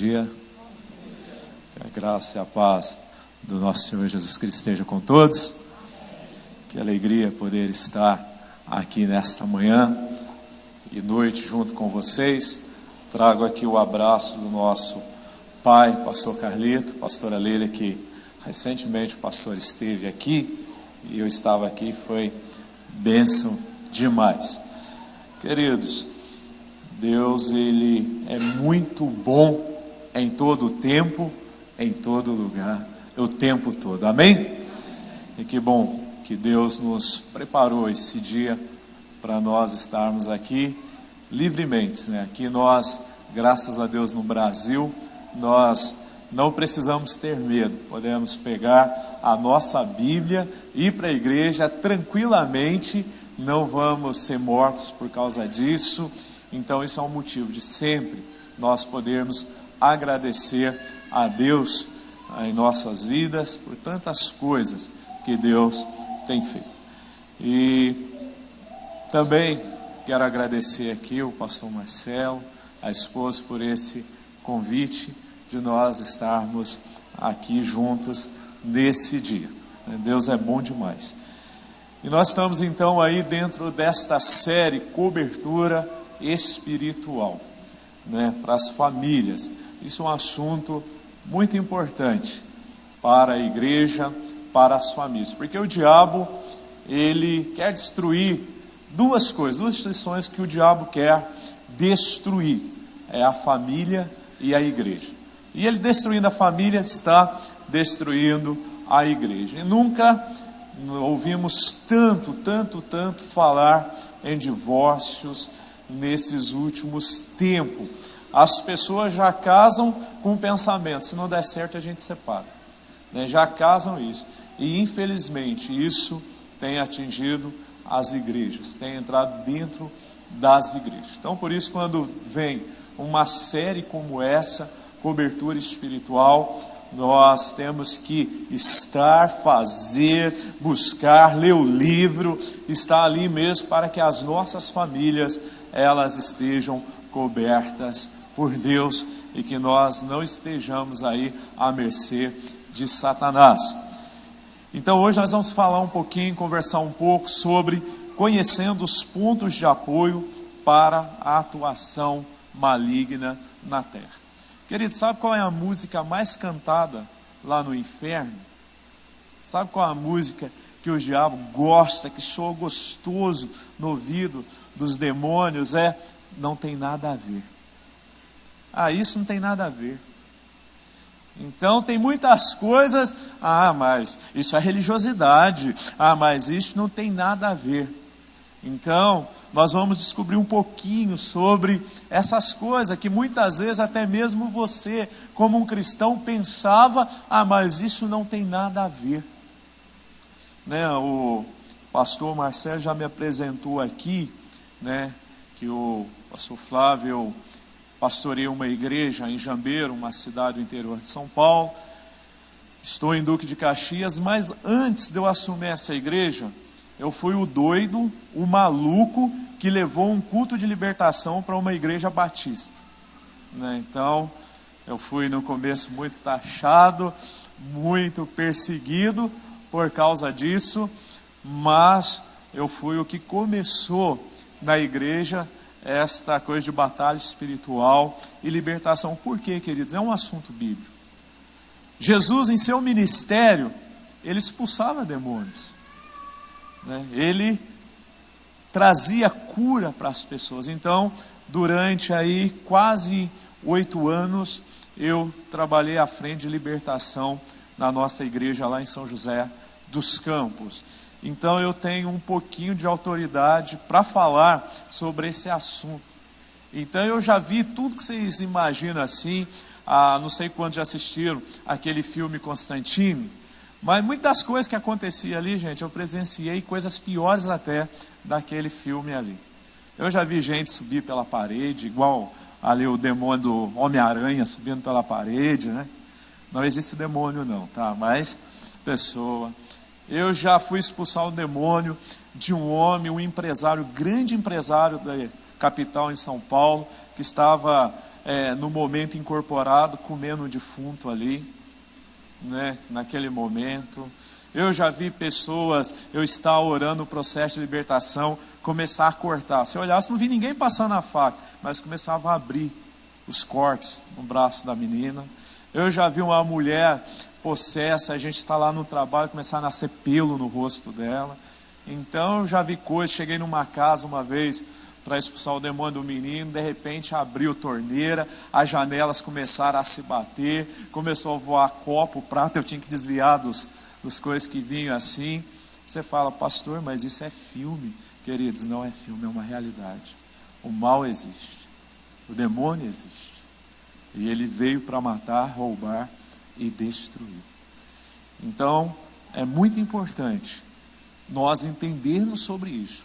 dia. Que a graça e a paz do nosso Senhor Jesus Cristo esteja com todos. Que alegria poder estar aqui nesta manhã e noite junto com vocês. Trago aqui o abraço do nosso pai, pastor Carlito, pastora Leila, que recentemente o pastor esteve aqui e eu estava aqui, foi bênção demais. Queridos, Deus, Ele é muito bom em todo o tempo, em todo lugar, o tempo todo, amém? E que bom que Deus nos preparou esse dia para nós estarmos aqui livremente, né? Aqui nós, graças a Deus, no Brasil, nós não precisamos ter medo, podemos pegar a nossa Bíblia, ir para a igreja tranquilamente, não vamos ser mortos por causa disso. Então isso é um motivo de sempre nós podermos agradecer a Deus em nossas vidas por tantas coisas que Deus tem feito. E também quero agradecer aqui o pastor Marcelo, a esposa, por esse convite de nós estarmos aqui juntos nesse dia. Deus é bom demais. E nós estamos então aí dentro desta série Cobertura Espiritual, né, para as famílias. Isso é um assunto muito importante para a igreja, para as famílias, porque o diabo, ele quer destruir duas instituições que o diabo quer destruir, é a família e a igreja. E ele destruindo a família, está destruindo a igreja. E nunca ouvimos tanto falar em divórcios nesses últimos tempos. As pessoas já casam com o pensamento, se não der certo a gente separa, né? Já casam isso. E infelizmente isso tem atingido as igrejas, tem entrado dentro das igrejas. Então por isso, quando vem uma série como essa, Cobertura Espiritual, nós temos que estar, fazer, buscar, ler o livro, estar ali mesmo para que as nossas famílias, elas estejam cobertas por Deus e que nós não estejamos aí à mercê de Satanás. Então hoje nós vamos falar um pouquinho, conversar um pouco sobre conhecendo os pontos de apoio para a atuação maligna na terra. Querido, sabe qual é a música mais cantada lá no inferno? Sabe qual é a música que o diabo gosta, que soa gostoso no ouvido dos demônios? Não tem nada a ver. Isso não tem nada a ver. Então tem muitas coisas, mas isso é religiosidade, mas isso não tem nada a ver. Então nós vamos descobrir um pouquinho sobre essas coisas que muitas vezes até mesmo você, como um cristão, pensava, mas isso não tem nada a ver, né? O pastor Marcelo já me apresentou aqui, né, que o pastor Flávio pastoreia uma igreja em Jambeiro, uma cidade do interior de São Paulo. Estou em Duque de Caxias, mas antes de eu assumir essa igreja, eu fui o doido, o maluco que levou um culto de libertação para uma igreja batista, né? Então eu fui no começo muito taxado, muito perseguido por causa disso, mas eu fui o que começou na igreja esta coisa de batalha espiritual e libertação. Por quê, queridos? É um assunto bíblico. Jesus, em seu ministério, ele expulsava demônios, né? Ele trazia cura para as pessoas. Então, durante aí quase 8 anos, eu trabalhei à frente de libertação na nossa igreja lá em São José dos Campos. Então eu tenho um pouquinho de autoridade para falar sobre esse assunto. Então eu já vi tudo que vocês imaginam assim, não sei quantos já assistiram aquele filme Constantine, mas muitas das coisas que aconteciam ali, gente, eu presenciei coisas piores até daquele filme ali. Eu já vi gente subir pela parede, igual ali o demônio do Homem-Aranha subindo pela parede, né? Não existe demônio não, tá? Mas pessoa. Eu já fui expulsar o demônio de um homem, um empresário, grande empresário da capital em São Paulo, que estava no momento incorporado, comendo um defunto ali, né, naquele momento. Eu já vi pessoas, eu estar orando o processo de libertação, começar a cortar. Se eu olhasse, não vi ninguém passando a faca, mas começava a abrir os cortes no braço da menina. Eu já vi uma mulher possessa, a gente está lá no trabalho, começar a nascer pelo no rosto dela. Então eu já vi coisas, cheguei numa casa uma vez para expulsar o demônio do menino, de repente abriu torneira, as janelas começaram a se bater, começou a voar copo, prato, eu tinha que desviar dos coisas que vinham assim. Você fala, pastor, mas isso é filme. Queridos, não é filme, é uma realidade. O mal existe, o demônio existe, e ele veio para matar, roubar e destruir. Então é muito importante nós entendermos sobre isso.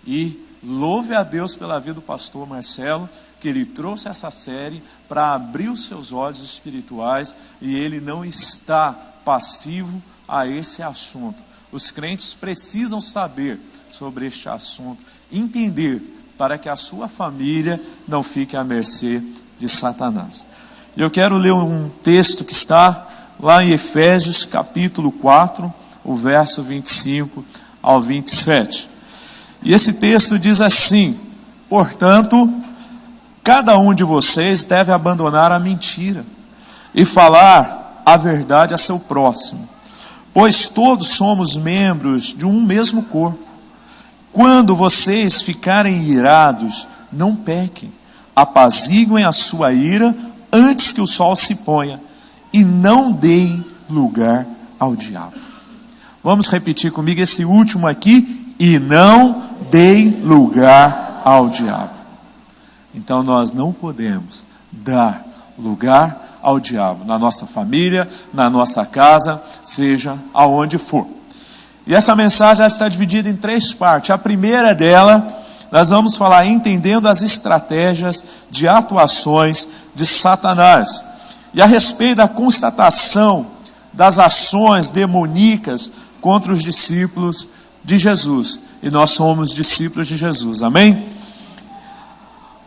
E louve a Deus pela vida do pastor Marcelo, que ele trouxe essa série para abrir os seus olhos espirituais, e ele não está passivo a esse assunto. Os crentes precisam saber sobre este assunto, entender, para que a sua família não fique à mercê de Satanás. Eu quero ler um texto que está lá em Efésios capítulo 4, o verso 25 ao 27. E esse texto diz assim: portanto, cada um de vocês deve abandonar a mentira e falar a verdade a seu próximo, pois todos somos membros de um mesmo corpo. Quando vocês ficarem irados, não pequem, apaziguem a sua ira antes que o sol se ponha, e não deem lugar ao diabo. Vamos repetir comigo esse último aqui: e não deem lugar ao diabo. Então nós não podemos dar lugar ao diabo, na nossa família, na nossa casa, seja aonde for. E essa mensagem está dividida em 3 partes. A primeira dela, nós vamos falar entendendo as estratégias de atuações de Satanás. E a respeito da constatação das ações demoníacas contra os discípulos de Jesus. E nós somos discípulos de Jesus, amém?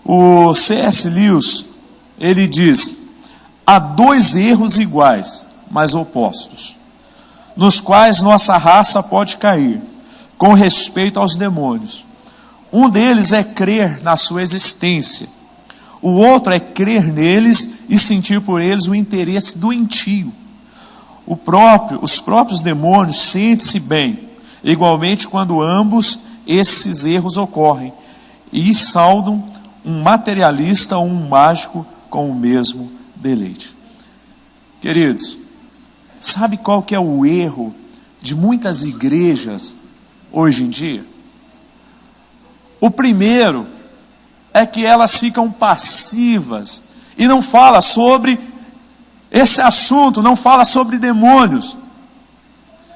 O C.S. Lewis, ele diz: há 2 erros iguais, mas opostos, nos quais nossa raça pode cair, com respeito aos demônios. Um deles é crer na sua existência. O outro é crer neles e sentir por eles o interesse doentio. Os próprios demônios sentem-se bem, igualmente quando ambos esses erros ocorrem, e saudam um materialista ou um mágico com o mesmo deleite. Queridos, sabe qual que é o erro de muitas igrejas hoje em dia? O primeiro é que elas ficam passivas e não fala sobre esse assunto, não fala sobre demônios.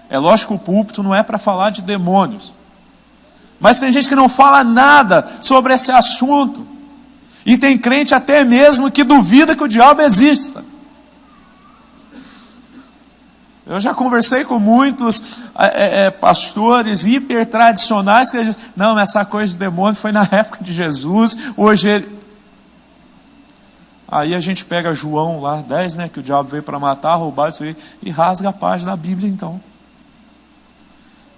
É lógico que o púlpito não é para falar de demônios, mas tem gente que não fala nada sobre esse assunto, e tem crente até mesmo que duvida que o diabo exista. Eu já conversei com muitos pastores hiper tradicionais que dizem: não, essa coisa de demônio foi na época de Jesus, hoje ele... Aí a gente pega João lá, 10, né, que o diabo veio para matar, roubar, isso aí, e rasga a página da Bíblia então.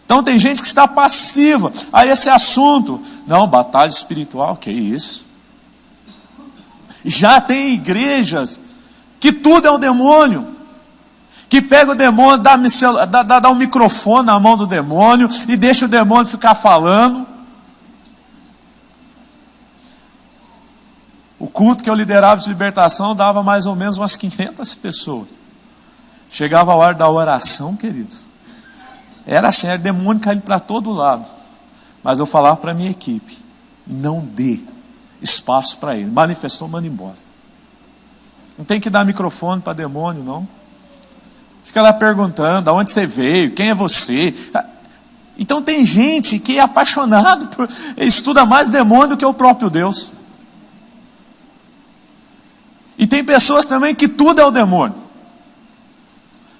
Então tem gente que está passiva a esse assunto. Não, batalha espiritual, que isso? Já tem igrejas que tudo é um demônio, que pega o demônio, dá um microfone na mão do demônio e deixa o demônio ficar falando. O culto que eu liderava de libertação dava mais ou menos umas 500 pessoas. Chegava a hora da oração, queridos, era assim, era demônio caindo para todo lado. Mas eu falava para a minha equipe: não dê espaço para ele. Manifestou, manda embora. Não tem que dar microfone para demônio, não. Fica lá perguntando: aonde você veio? Quem é você? Então tem gente que é apaixonado por... estuda mais demônio do que o próprio Deus. E tem pessoas também que tudo é o demônio.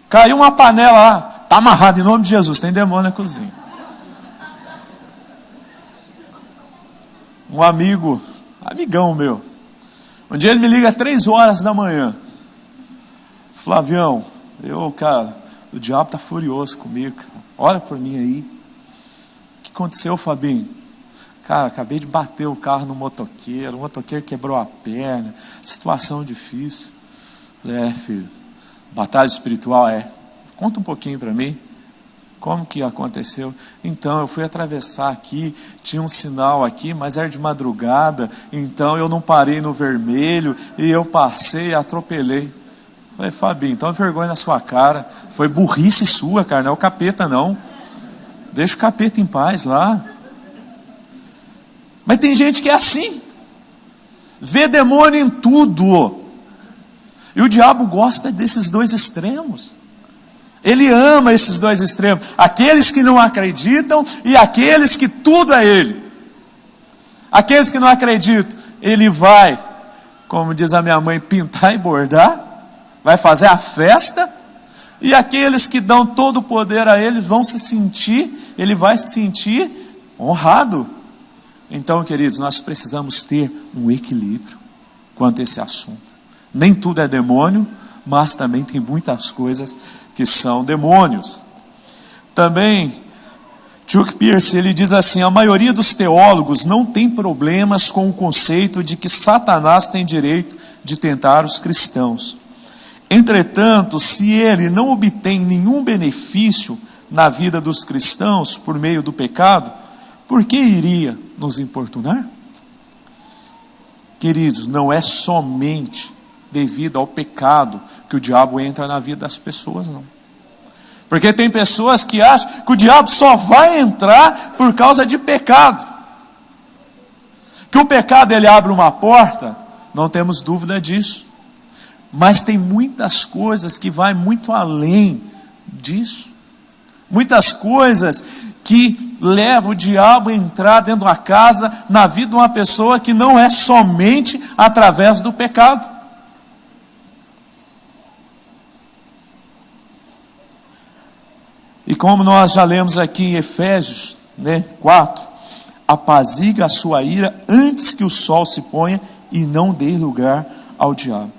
Caiu uma panela lá, está amarrado em nome de Jesus, tem demônio na cozinha. Um amigão meu, Um dia ele me liga às 3 horas da manhã. Flavião, cara, o diabo está furioso comigo, cara. Olha por mim aí. O que aconteceu, Fabinho? Cara, acabei de bater o carro no motoqueiro. O motoqueiro quebrou a perna. Situação difícil. Falei, filho, batalha espiritual Conta um pouquinho para mim. Como que aconteceu? Então, eu fui atravessar aqui, tinha um sinal aqui, mas era de madrugada, então eu não parei no vermelho, e eu passei e atropelei. Falei, Fabinho, então vergonha na sua cara. Foi burrice sua, cara, não é o capeta não. Deixa o capeta em paz lá. Mas tem gente que é assim. Vê demônio em tudo. E o diabo gosta desses dois extremos. Ele ama esses dois extremos. Aqueles que não acreditam e aqueles que tudo é ele. Aqueles que não acreditam, ele vai, como diz a minha mãe, pintar e bordar. Vai fazer a festa. E aqueles que dão todo o poder a ele ele vai se sentir honrado. Então, queridos, nós precisamos ter um equilíbrio quanto a esse assunto. Nem tudo é demônio, mas também tem muitas coisas que são demônios. Também, Chuck Pierce, ele diz assim: a maioria dos teólogos não tem problemas com o conceito de que Satanás tem direito de tentar os cristãos. Entretanto, se ele não obtém nenhum benefício na vida dos cristãos por meio do pecado, por que iria nos importunar? Queridos, não é somente devido ao pecado que o diabo entra na vida das pessoas, não. Porque tem pessoas que acham que o diabo só vai entrar por causa de pecado. Que o pecado ele abre uma porta, não temos dúvida disso. Mas tem muitas coisas que vai muito além disso. Muitas coisas que levam o diabo a entrar dentro da casa, na vida de uma pessoa, que não é somente através do pecado. E como nós já lemos aqui em Efésios 4, apaziga a sua ira antes que o sol se ponha e não dê lugar ao diabo.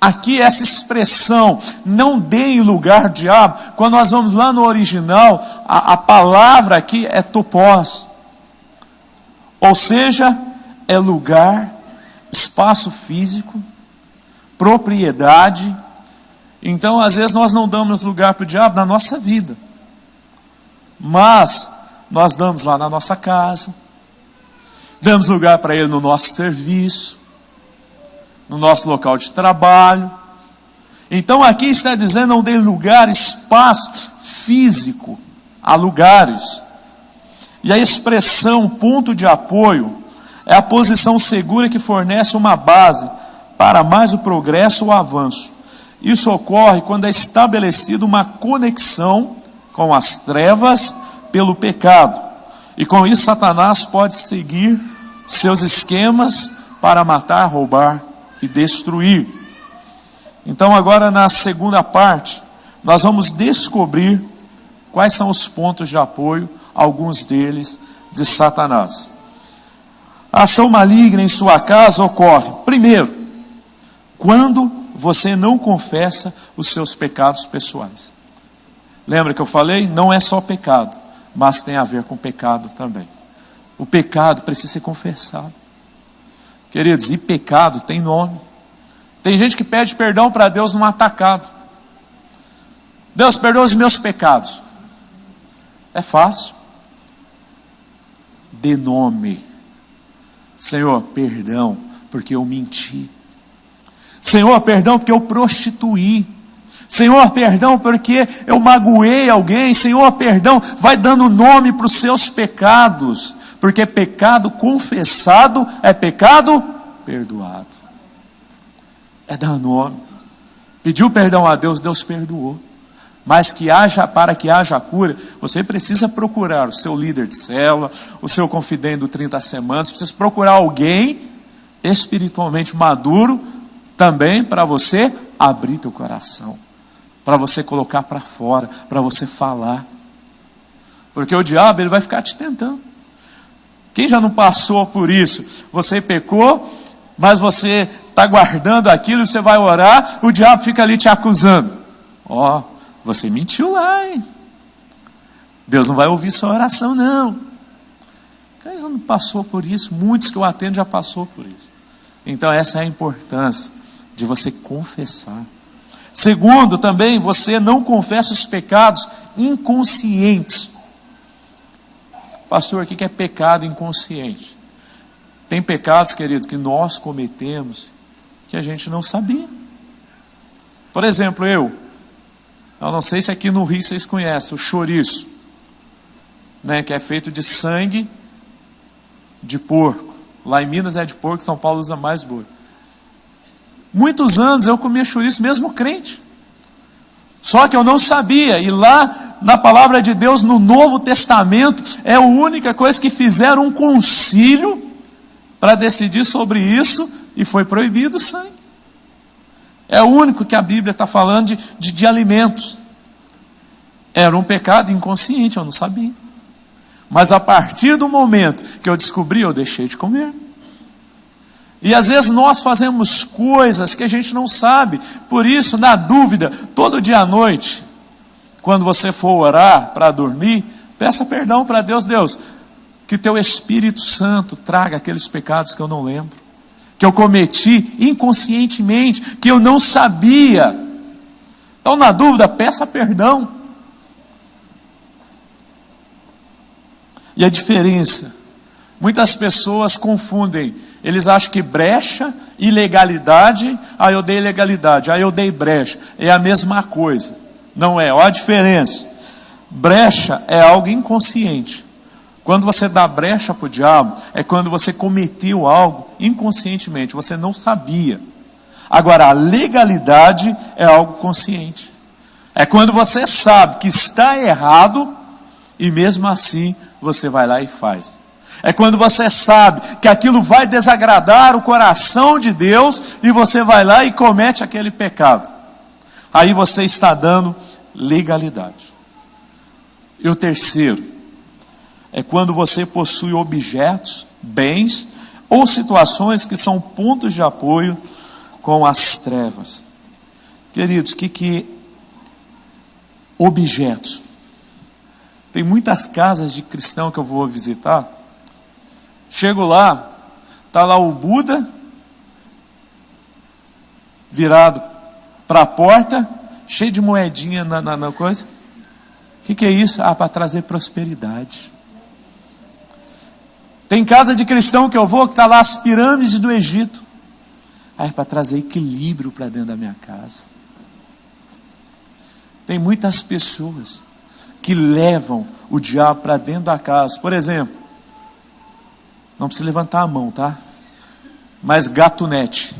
Aqui essa expressão, não dê lugar ao diabo, quando nós vamos lá no original, a palavra aqui é topos. Ou seja, é lugar, espaço físico, propriedade. Então às vezes nós não damos lugar para o diabo na nossa vida. Mas nós damos lá na nossa casa, damos lugar para ele no nosso serviço, no nosso local de trabalho. Então aqui está dizendo, não dê lugar, espaço físico a lugares. E a expressão ponto de apoio é a posição segura que fornece uma base para mais o progresso ou avanço. Isso ocorre quando é estabelecida uma conexão com as trevas pelo pecado. E com isso Satanás pode seguir seus esquemas para matar, roubar e destruir. Então agora na segunda parte, nós vamos descobrir quais são os pontos de apoio, alguns deles, de Satanás. A ação maligna em sua casa ocorre, primeiro, quando você não confessa os seus pecados pessoais. Lembra que eu falei? Não é só pecado, mas tem a ver com pecado também. O pecado precisa ser confessado. Queridos, e pecado tem nome. Tem gente que pede perdão para Deus num atacado. Deus, perdoa os meus pecados. É fácil. Dê nome. Senhor, perdão, porque eu menti. Senhor, perdão, porque eu prostituí. Senhor, perdão, porque eu magoei alguém. Senhor, perdão. Vai dando nome para os seus pecados. Porque pecado confessado é pecado perdoado. É dar nome. Pediu perdão a Deus, Deus perdoou. Mas para que haja cura, você precisa procurar o seu líder de célula, o seu confidente do 30 semanas, você precisa procurar alguém espiritualmente maduro também para você abrir teu coração, para você colocar para fora, para você falar. Porque o diabo ele vai ficar te tentando. Quem já não passou por isso? Você pecou, mas você está guardando aquilo e você vai orar, o diabo fica ali te acusando. Ó, você mentiu lá, hein? Deus não vai ouvir sua oração, não. Quem já não passou por isso? Muitos que eu atendo já passou por isso. Então essa é a importância de você confessar. Segundo, também, você não confessa os pecados inconscientes. Pastor, o que é pecado inconsciente? Tem pecados, querido, que nós cometemos que a gente não sabia. Por exemplo, eu não sei se aqui no Rio vocês conhecem o chouriço, né, que é feito de sangue de porco. Lá em Minas é de porco, São Paulo usa mais boi. Muitos anos eu comia chouriço mesmo crente. Só que eu não sabia. E lá na palavra de Deus, no Novo Testamento, é a única coisa que fizeram um concílio para decidir sobre isso, e foi proibido o sangue. É o único que a Bíblia está falando de alimentos. Era um pecado inconsciente, eu não sabia. Mas a partir do momento que eu descobri, eu deixei de comer. E às vezes nós fazemos coisas que a gente não sabe. Por isso, na dúvida, todo dia à noite, quando você for orar para dormir, peça perdão para Deus. Deus, que teu Espírito Santo traga aqueles pecados que eu não lembro, que eu cometi inconscientemente, que eu não sabia. Então, na dúvida, peça perdão. E a diferença, muitas pessoas confundem, eles acham que brecha e legalidade, eu dei legalidade, eu dei brecha, é a mesma coisa. Não é, olha a diferença. Brecha é algo inconsciente. Quando você dá brecha para o diabo, é quando você cometeu algo inconscientemente, você não sabia. Agora, a legalidade é algo consciente. É quando você sabe que está errado, e mesmo assim, você vai lá e faz. É quando você sabe que aquilo vai desagradar o coração de Deus, e você vai lá e comete aquele pecado. Aí você está dando legalidade. E o terceiro, é quando você possui objetos, bens ou situações que são pontos de apoio com as trevas. Queridos, que objetos? Tem muitas casas de cristão que eu vou visitar. Chego lá, está lá o Buda, virado para a porta, cheio de moedinha na coisa. O que é isso? Para trazer prosperidade. Tem casa de cristão que eu vou, que está lá as pirâmides do Egito. É para trazer equilíbrio para dentro da minha casa. Tem muitas pessoas que levam o diabo para dentro da casa. Por exemplo, não precisa levantar a mão, tá? Mas gatunete.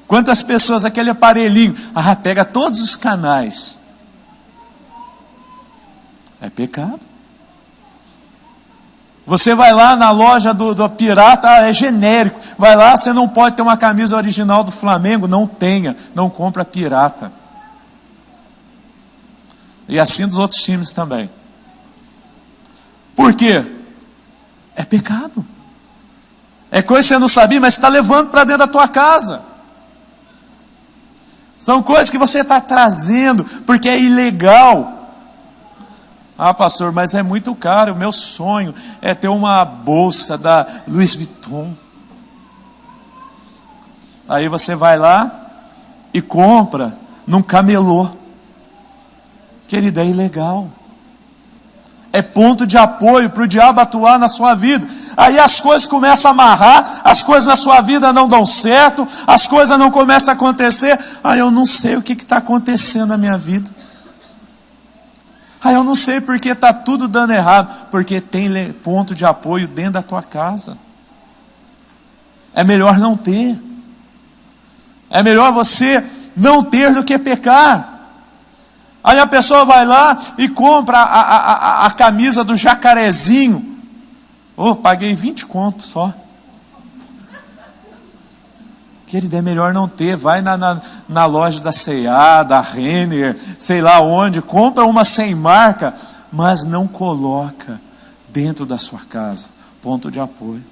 Quantas pessoas, aquele aparelhinho, pega todos os canais. É pecado. Você vai lá na loja do pirata, é genérico. Vai lá, você não pode ter uma camisa original do Flamengo, não tenha, não compra pirata. E assim dos outros times também. Por quê? É pecado. É coisa que você não sabia, mas você está levando para dentro da tua casa. São coisas que você está trazendo, porque é ilegal. Pastor, mas é muito caro. O meu sonho é ter uma bolsa da Louis Vuitton. Aí você vai lá e compra num camelô. Querido, é ilegal. É ponto de apoio para o diabo atuar na sua vida. Aí as coisas começam a amarrar, as coisas na sua vida não dão certo, as coisas não começam a acontecer. Eu não sei o que está acontecendo na minha vida. Eu não sei porque está tudo dando errado. Porque tem ponto de apoio dentro da tua casa. É melhor não ter. É melhor você não ter do que pecar. Aí a pessoa vai lá e compra a camisa do jacarezinho. Paguei 20 contos só. Querido, é melhor não ter. Vai na loja da C&A, da Renner, sei lá onde, compra uma sem marca, mas não coloca dentro da sua casa. ponto de apoio.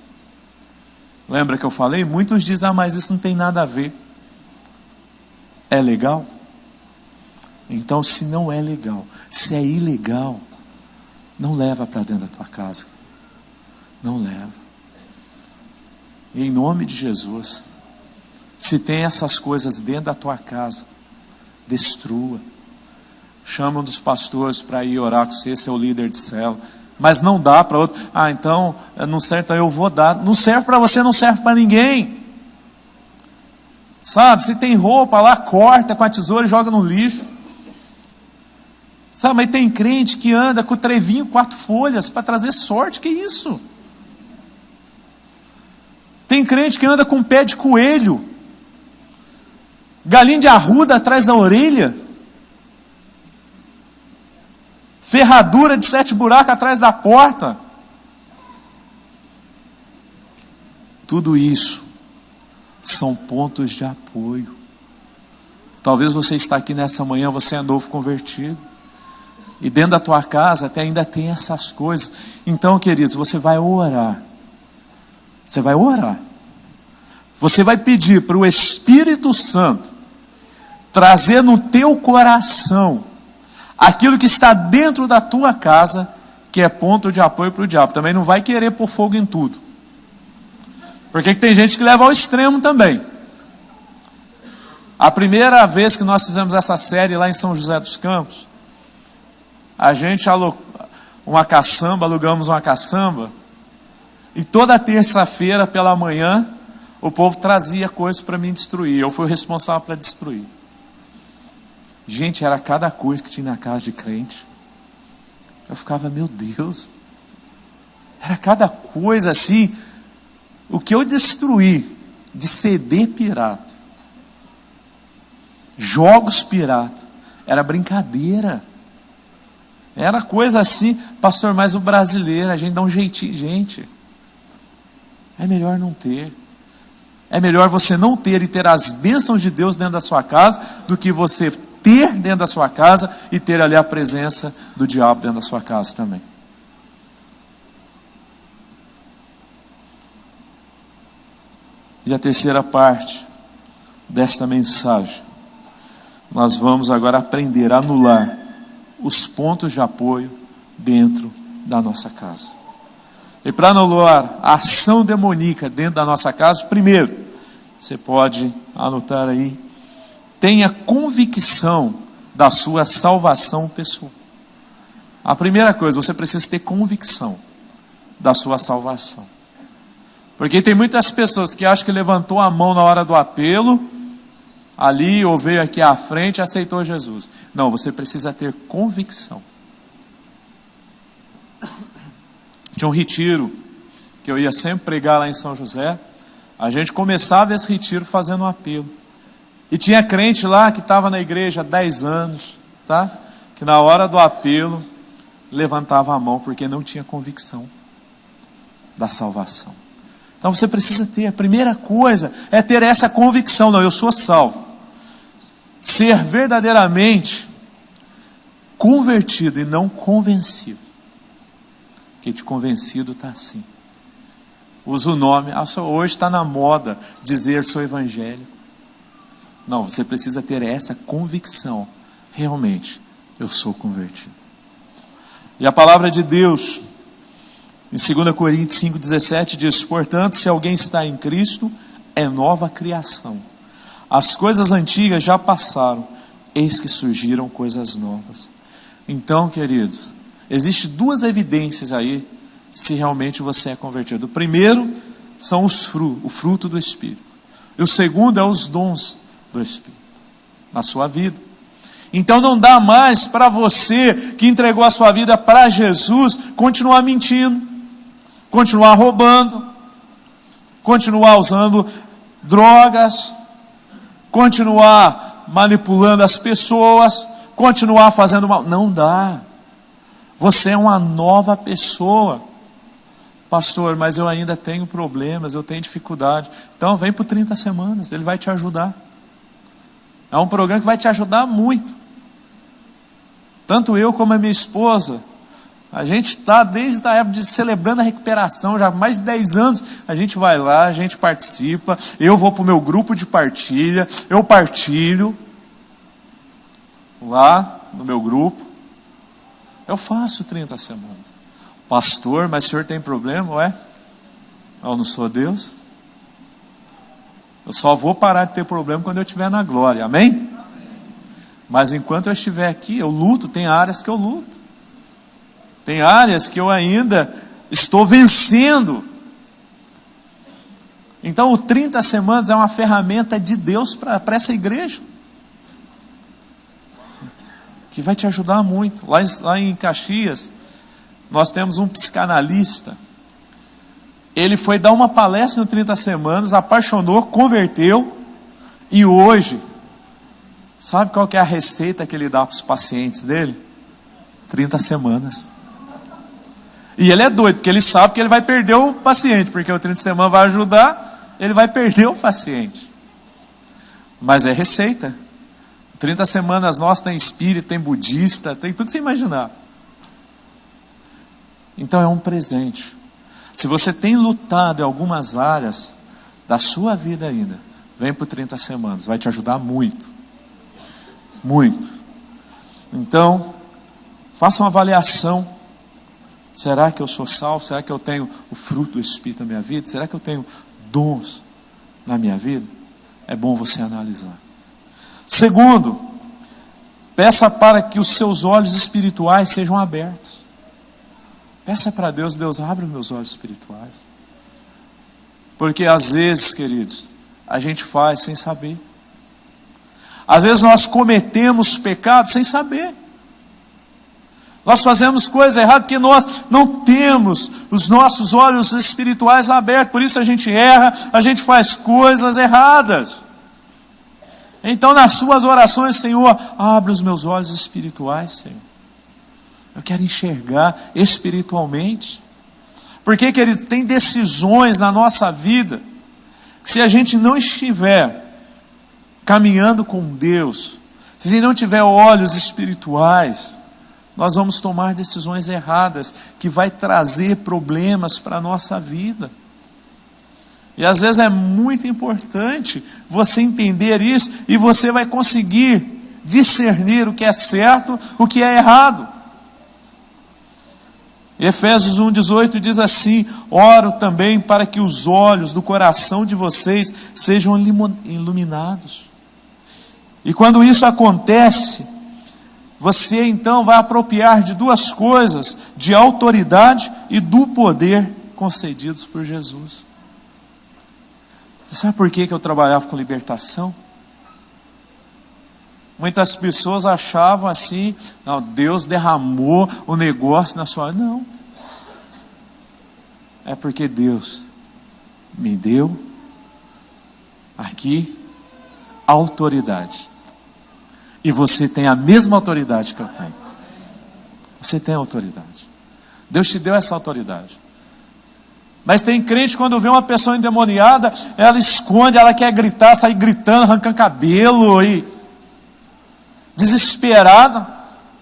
Lembra que eu falei? Muitos dizem, mas isso não tem nada a ver. É legal? Então, se não é legal, se é ilegal, não leva para dentro da tua casa. Não leva. E em nome de Jesus, se tem essas coisas dentro da tua casa, destrua. Chama um dos pastores para ir orar com você, seu líder de célula. Mas não dá para outro. Então, não serve, então eu vou dar. Não serve para você, não serve para ninguém. Sabe, se tem roupa lá, corta com a tesoura e joga no lixo. Sabe, mas tem crente que anda com o trevinho, 4 folhas, para trazer sorte, que isso? Tem crente que anda com um pé de coelho, galinha de arruda atrás da orelha, ferradura de 7 buracos atrás da porta. Tudo isso são pontos de apoio. Talvez você está aqui nessa manhã, você é novo convertido, e dentro da tua casa até ainda tem essas coisas. Então, queridos, você vai orar. Você vai orar. Você vai pedir para o Espírito Santo trazer no teu coração aquilo que está dentro da tua casa, que é ponto de apoio para o diabo. Também não vai querer pôr fogo em tudo. Porque tem gente que leva ao extremo também. A primeira vez que nós fizemos essa série lá em São José dos Campos, a gente alugamos uma caçamba, e toda terça-feira pela manhã, o povo trazia coisas para mim destruir. Eu fui o responsável para destruir. Gente, era cada coisa que tinha na casa de crente. Eu ficava, meu Deus. Era cada coisa assim. O que eu destruí de CD pirata, jogos pirata, era brincadeira. Era coisa assim, pastor, mas o brasileiro, a gente dá um jeitinho. Gente, é melhor não ter. É melhor você não ter e ter as bênçãos de Deus dentro da sua casa, do que você ter dentro da sua casa e ter ali a presença do diabo dentro da sua casa também. E a terceira parte desta mensagem, nós vamos agora aprender a anular os pontos de apoio dentro da nossa casa. E para anular a ação demoníaca dentro da nossa casa, primeiro, você pode anotar aí, tenha convicção da sua salvação pessoal. A primeira coisa, você precisa ter convicção da sua salvação. Porque tem muitas pessoas que acham que levantou a mão na hora do apelo, ali, ou veio aqui à frente e aceitou Jesus. Não, você precisa ter convicção. Tinha um retiro, que eu ia sempre pregar lá em São José. A gente começava esse retiro fazendo um apelo. E tinha crente lá que estava na igreja há 10 anos, tá? Que na hora do apelo, levantava a mão, porque não tinha convicção da salvação. Então você precisa ter, a primeira coisa é ter essa convicção. Não, eu sou salvo. Ser verdadeiramente convertido e não convencido. Porque de convencido está assim. Usa o nome. Hoje está na moda dizer sou evangélico. Não, você precisa ter essa convicção. Realmente, eu sou convertido. E a palavra de Deus, em 2 Coríntios 5,17 diz: portanto, se alguém está em Cristo, é nova criação. As coisas antigas já passaram, eis que surgiram coisas novas. Então, queridos, existem 2 evidências aí, se realmente você é convertido. O primeiro são o fruto do Espírito. E o segundo é os dons do Espírito na sua vida. Então não dá mais para você que entregou a sua vida para Jesus continuar mentindo, continuar roubando, continuar usando drogas, continuar manipulando as pessoas, continuar fazendo mal. Não dá. Você é uma nova pessoa. Pastor, mas eu ainda tenho problemas, eu tenho dificuldade. Então vem por 30 semanas, ele vai te ajudar. É um programa que vai te ajudar muito. Tanto eu como a minha esposa, A gente está desde a época de celebrando a recuperação, já há mais de 10 anos, a gente vai lá, a gente participa, eu vou para o meu grupo de partilha, eu partilho lá no meu grupo, eu faço 30 semanas. Pastor, mas o senhor tem problema? Ué? Eu não sou Deus? Eu só vou parar de ter problema quando eu estiver na glória, amém? Mas enquanto eu estiver aqui, eu luto, tem áreas que eu luto. Tem áreas que eu ainda estou vencendo. Então o 30 semanas é uma ferramenta de Deus para essa igreja, que vai te ajudar muito. Lá em Caxias, nós temos um psicanalista. Ele foi dar uma palestra no 30 semanas, apaixonou, converteu, e hoje, sabe qual que é a receita que ele dá para os pacientes dele? 30 semanas. E ele é doido, porque ele sabe que ele vai perder o paciente, porque o 30 semanas vai ajudar, ele vai perder o paciente. Mas é receita. 30 semanas nós tem espírita, tem budista, tem tudo que você imaginar. Então é um presente. Se você tem lutado em algumas áreas da sua vida ainda, vem por 30 semanas, vai te ajudar muito. Muito. Então, faça uma avaliação. Será que eu sou salvo? Será que eu tenho o fruto do Espírito na minha vida? Será que eu tenho dons na minha vida? É bom você analisar. Segundo, peça para que os seus olhos espirituais sejam abertos. Peça para Deus, Deus, abre os meus olhos espirituais. Porque às vezes, queridos, a gente faz sem saber. Às vezes nós cometemos pecados sem saber. Nós fazemos coisas erradas porque nós não temos os nossos olhos espirituais abertos. Por isso a gente erra, a gente faz coisas erradas. Então nas suas orações, Senhor, abre os meus olhos espirituais, Senhor. Eu quero enxergar espiritualmente. Porque, queridos, tem decisões na nossa vida que, se a gente não estiver caminhando com Deus, se a gente não tiver olhos espirituais, nós vamos tomar decisões erradas, que vai trazer problemas para a nossa vida. E às vezes é muito importante você entender isso, e você vai conseguir discernir o que é certo, o que é errado. Efésios 1,18 diz assim: oro também para que os olhos do coração de vocês sejam iluminados. E quando isso acontece, você então vai apropriar de duas coisas: de autoridade e do poder concedidos por Jesus. Você sabe por que eu trabalhava com libertação? Muitas pessoas achavam assim: não, Deus derramou o negócio na sua vida. Não. É porque Deus me deu aqui autoridade. E você tem a mesma autoridade que eu tenho. Você tem autoridade. Deus te deu essa autoridade. Mas tem crente, quando vê uma pessoa endemoniada, ela esconde, ela quer gritar, sair gritando, arrancando cabelo e desesperada.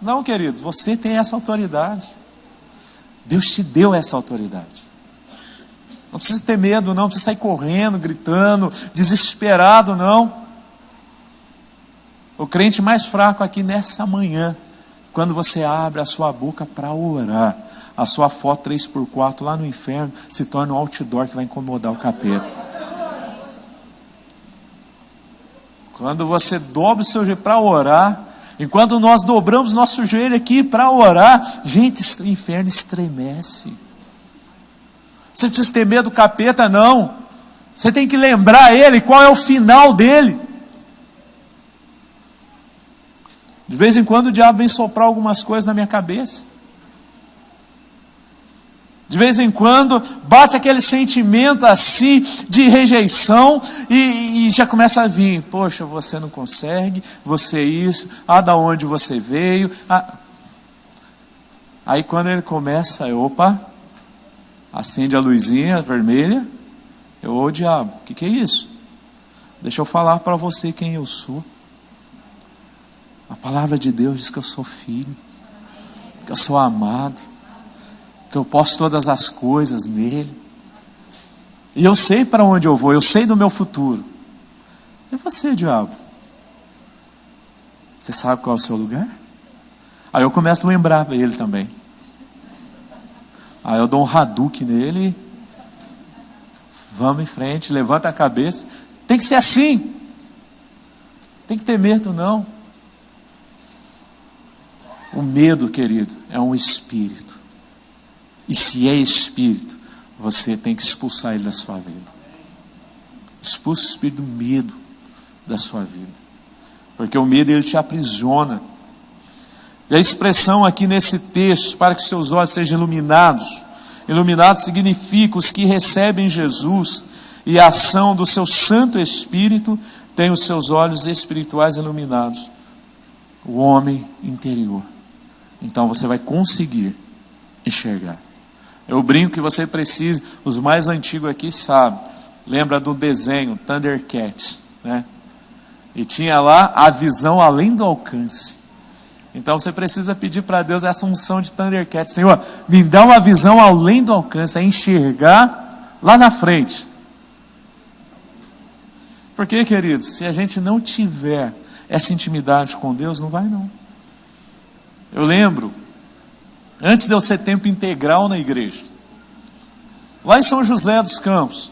Não, queridos, você tem essa autoridade. Deus te deu essa autoridade. Não precisa ter medo, não precisa sair correndo, gritando, desesperado, não. O crente mais fraco aqui nessa manhã, quando você abre a sua boca para orar, a sua foto 3x4 lá no inferno se torna um outdoor que vai incomodar o capeta. Quando você dobra o seu joelho para orar, enquanto nós dobramos nosso joelho aqui para orar, gente, o inferno estremece. Você precisa ter medo do capeta, não. Você tem que lembrar ele qual é o final dele. De vez em quando o diabo vem soprar algumas coisas na minha cabeça. De vez em quando bate aquele sentimento assim de rejeição e já começa a vir: poxa, você não consegue, você isso, da onde você veio. Aí quando ele começa, opa, acende a luzinha vermelha. Ô diabo, o que é isso? Deixa eu falar para você quem eu sou. A palavra de Deus diz que eu sou filho, que eu sou amado, que eu posso todas as coisas nele. E eu sei para onde eu vou, eu sei do meu futuro. E você, diabo? Você sabe qual é o seu lugar? Aí eu começo a lembrar para ele também. Aí eu dou um Hadouken nele. Vamos em frente, levanta a cabeça. Tem que ser assim. Tem que ter medo, não. O medo, querido, é um espírito. E se é espírito, você tem que expulsar ele da sua vida. Expulsa o espírito do medo da sua vida. Porque o medo, ele te aprisiona. E a expressão aqui nesse texto, para que seus olhos sejam iluminados. Iluminados significa os que recebem Jesus e a ação do seu Santo Espírito têm os seus olhos espirituais iluminados. O homem interior. Então você vai conseguir enxergar. Eu brinco que você precisa, os mais antigos aqui sabem. Lembra do desenho Thundercats, né? E tinha lá a visão além do alcance. Então você precisa pedir para Deus essa unção de Thundercats. Senhor, me dá uma visão além do alcance, a enxergar lá na frente. Porque, queridos, se a gente não tiver essa intimidade com Deus, não vai não. Eu lembro, antes de eu ser tempo integral na igreja, lá em São José dos Campos,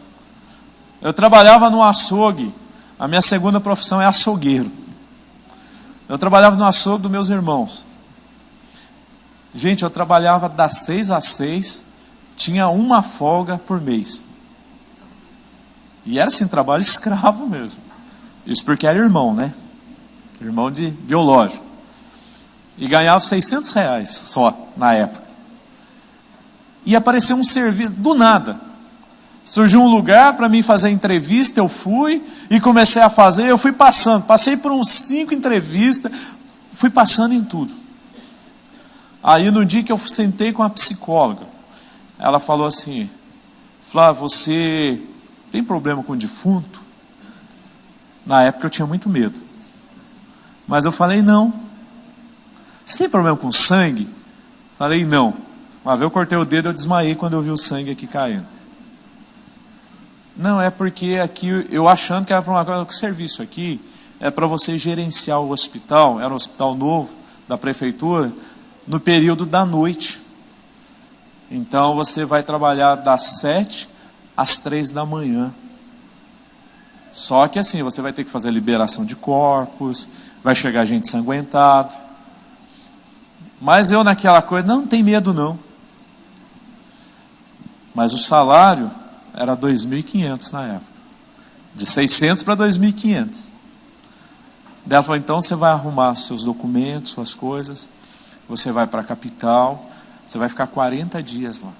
eu trabalhava no açougue. A minha segunda profissão é açougueiro. Eu trabalhava no açougue dos meus irmãos. Gente, eu trabalhava das 6 às 6, tinha uma folga por mês. E era assim, trabalho escravo mesmo. Isso porque era irmão, né? Irmão de biológico. E ganhava R$600 só, na época. E apareceu um serviço, do nada. Surgiu um lugar para mim fazer entrevista, eu fui e comecei a fazer, eu fui passando. Passei por uns 5 entrevistas, fui passando em tudo. Aí no dia que eu sentei com a psicóloga, ela falou assim: Flávio, você tem problema com defunto? Na época eu tinha muito medo. Mas eu falei, não. Você tem problema com sangue? Falei, não. Uma vez eu cortei o dedo, eu desmaiei quando eu vi o sangue aqui caindo. Não, é porque aqui, eu achando que era para uma coisa, que o serviço aqui é para você gerenciar o hospital, era um hospital novo da prefeitura, no período da noite. Então você vai trabalhar das 7 às 3 da manhã. Só que assim, você vai ter que fazer liberação de corpos, vai chegar gente ensanguentada. Mas eu naquela coisa, não tem medo não. Mas o salário era 2.500 na época. De 600 para 2.500. Daí ela falou, então você vai arrumar seus documentos, suas coisas, você vai para a capital, você vai ficar 40 dias lá.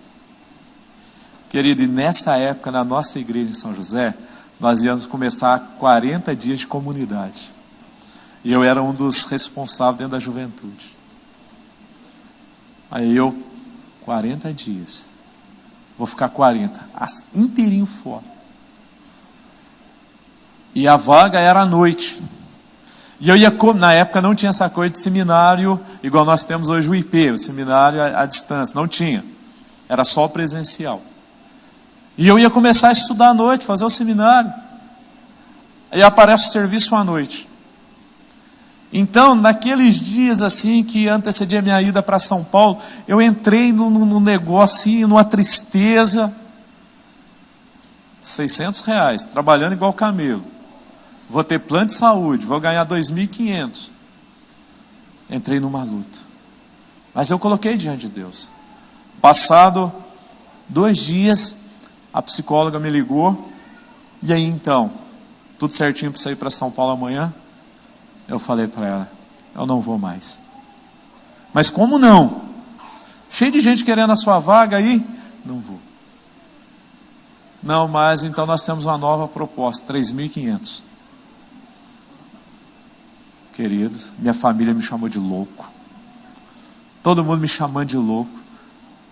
Querido, e nessa época, na nossa igreja em São José, nós íamos começar 40 dias de comunidade. E eu era um dos responsáveis dentro da juventude. Aí eu, 40 dias. Vou ficar 40, inteirinho fora. E a vaga era à noite. E eu ia, na época não tinha essa coisa de seminário, igual nós temos hoje o IP, o seminário à distância. Não tinha. Era só presencial. E eu ia começar a estudar à noite, fazer o seminário. Aí aparece o serviço à noite. Então, naqueles dias assim que antecedia a minha ida para São Paulo, eu entrei num negócio assim, numa tristeza. R$600, trabalhando igual camelo. Vou ter plano de saúde, vou ganhar 2.500. Entrei numa luta. Mas eu coloquei diante de Deus. Passado 2 dias, a psicóloga me ligou. E aí então, tudo certinho para sair para São Paulo amanhã? Eu falei para ela, eu não vou mais. Mas como não? Cheio de gente querendo a sua vaga aí? Não vou. Não, mas então nós temos uma nova proposta, 3.500. Queridos, minha família me chamou de louco. Todo mundo me chamando de louco.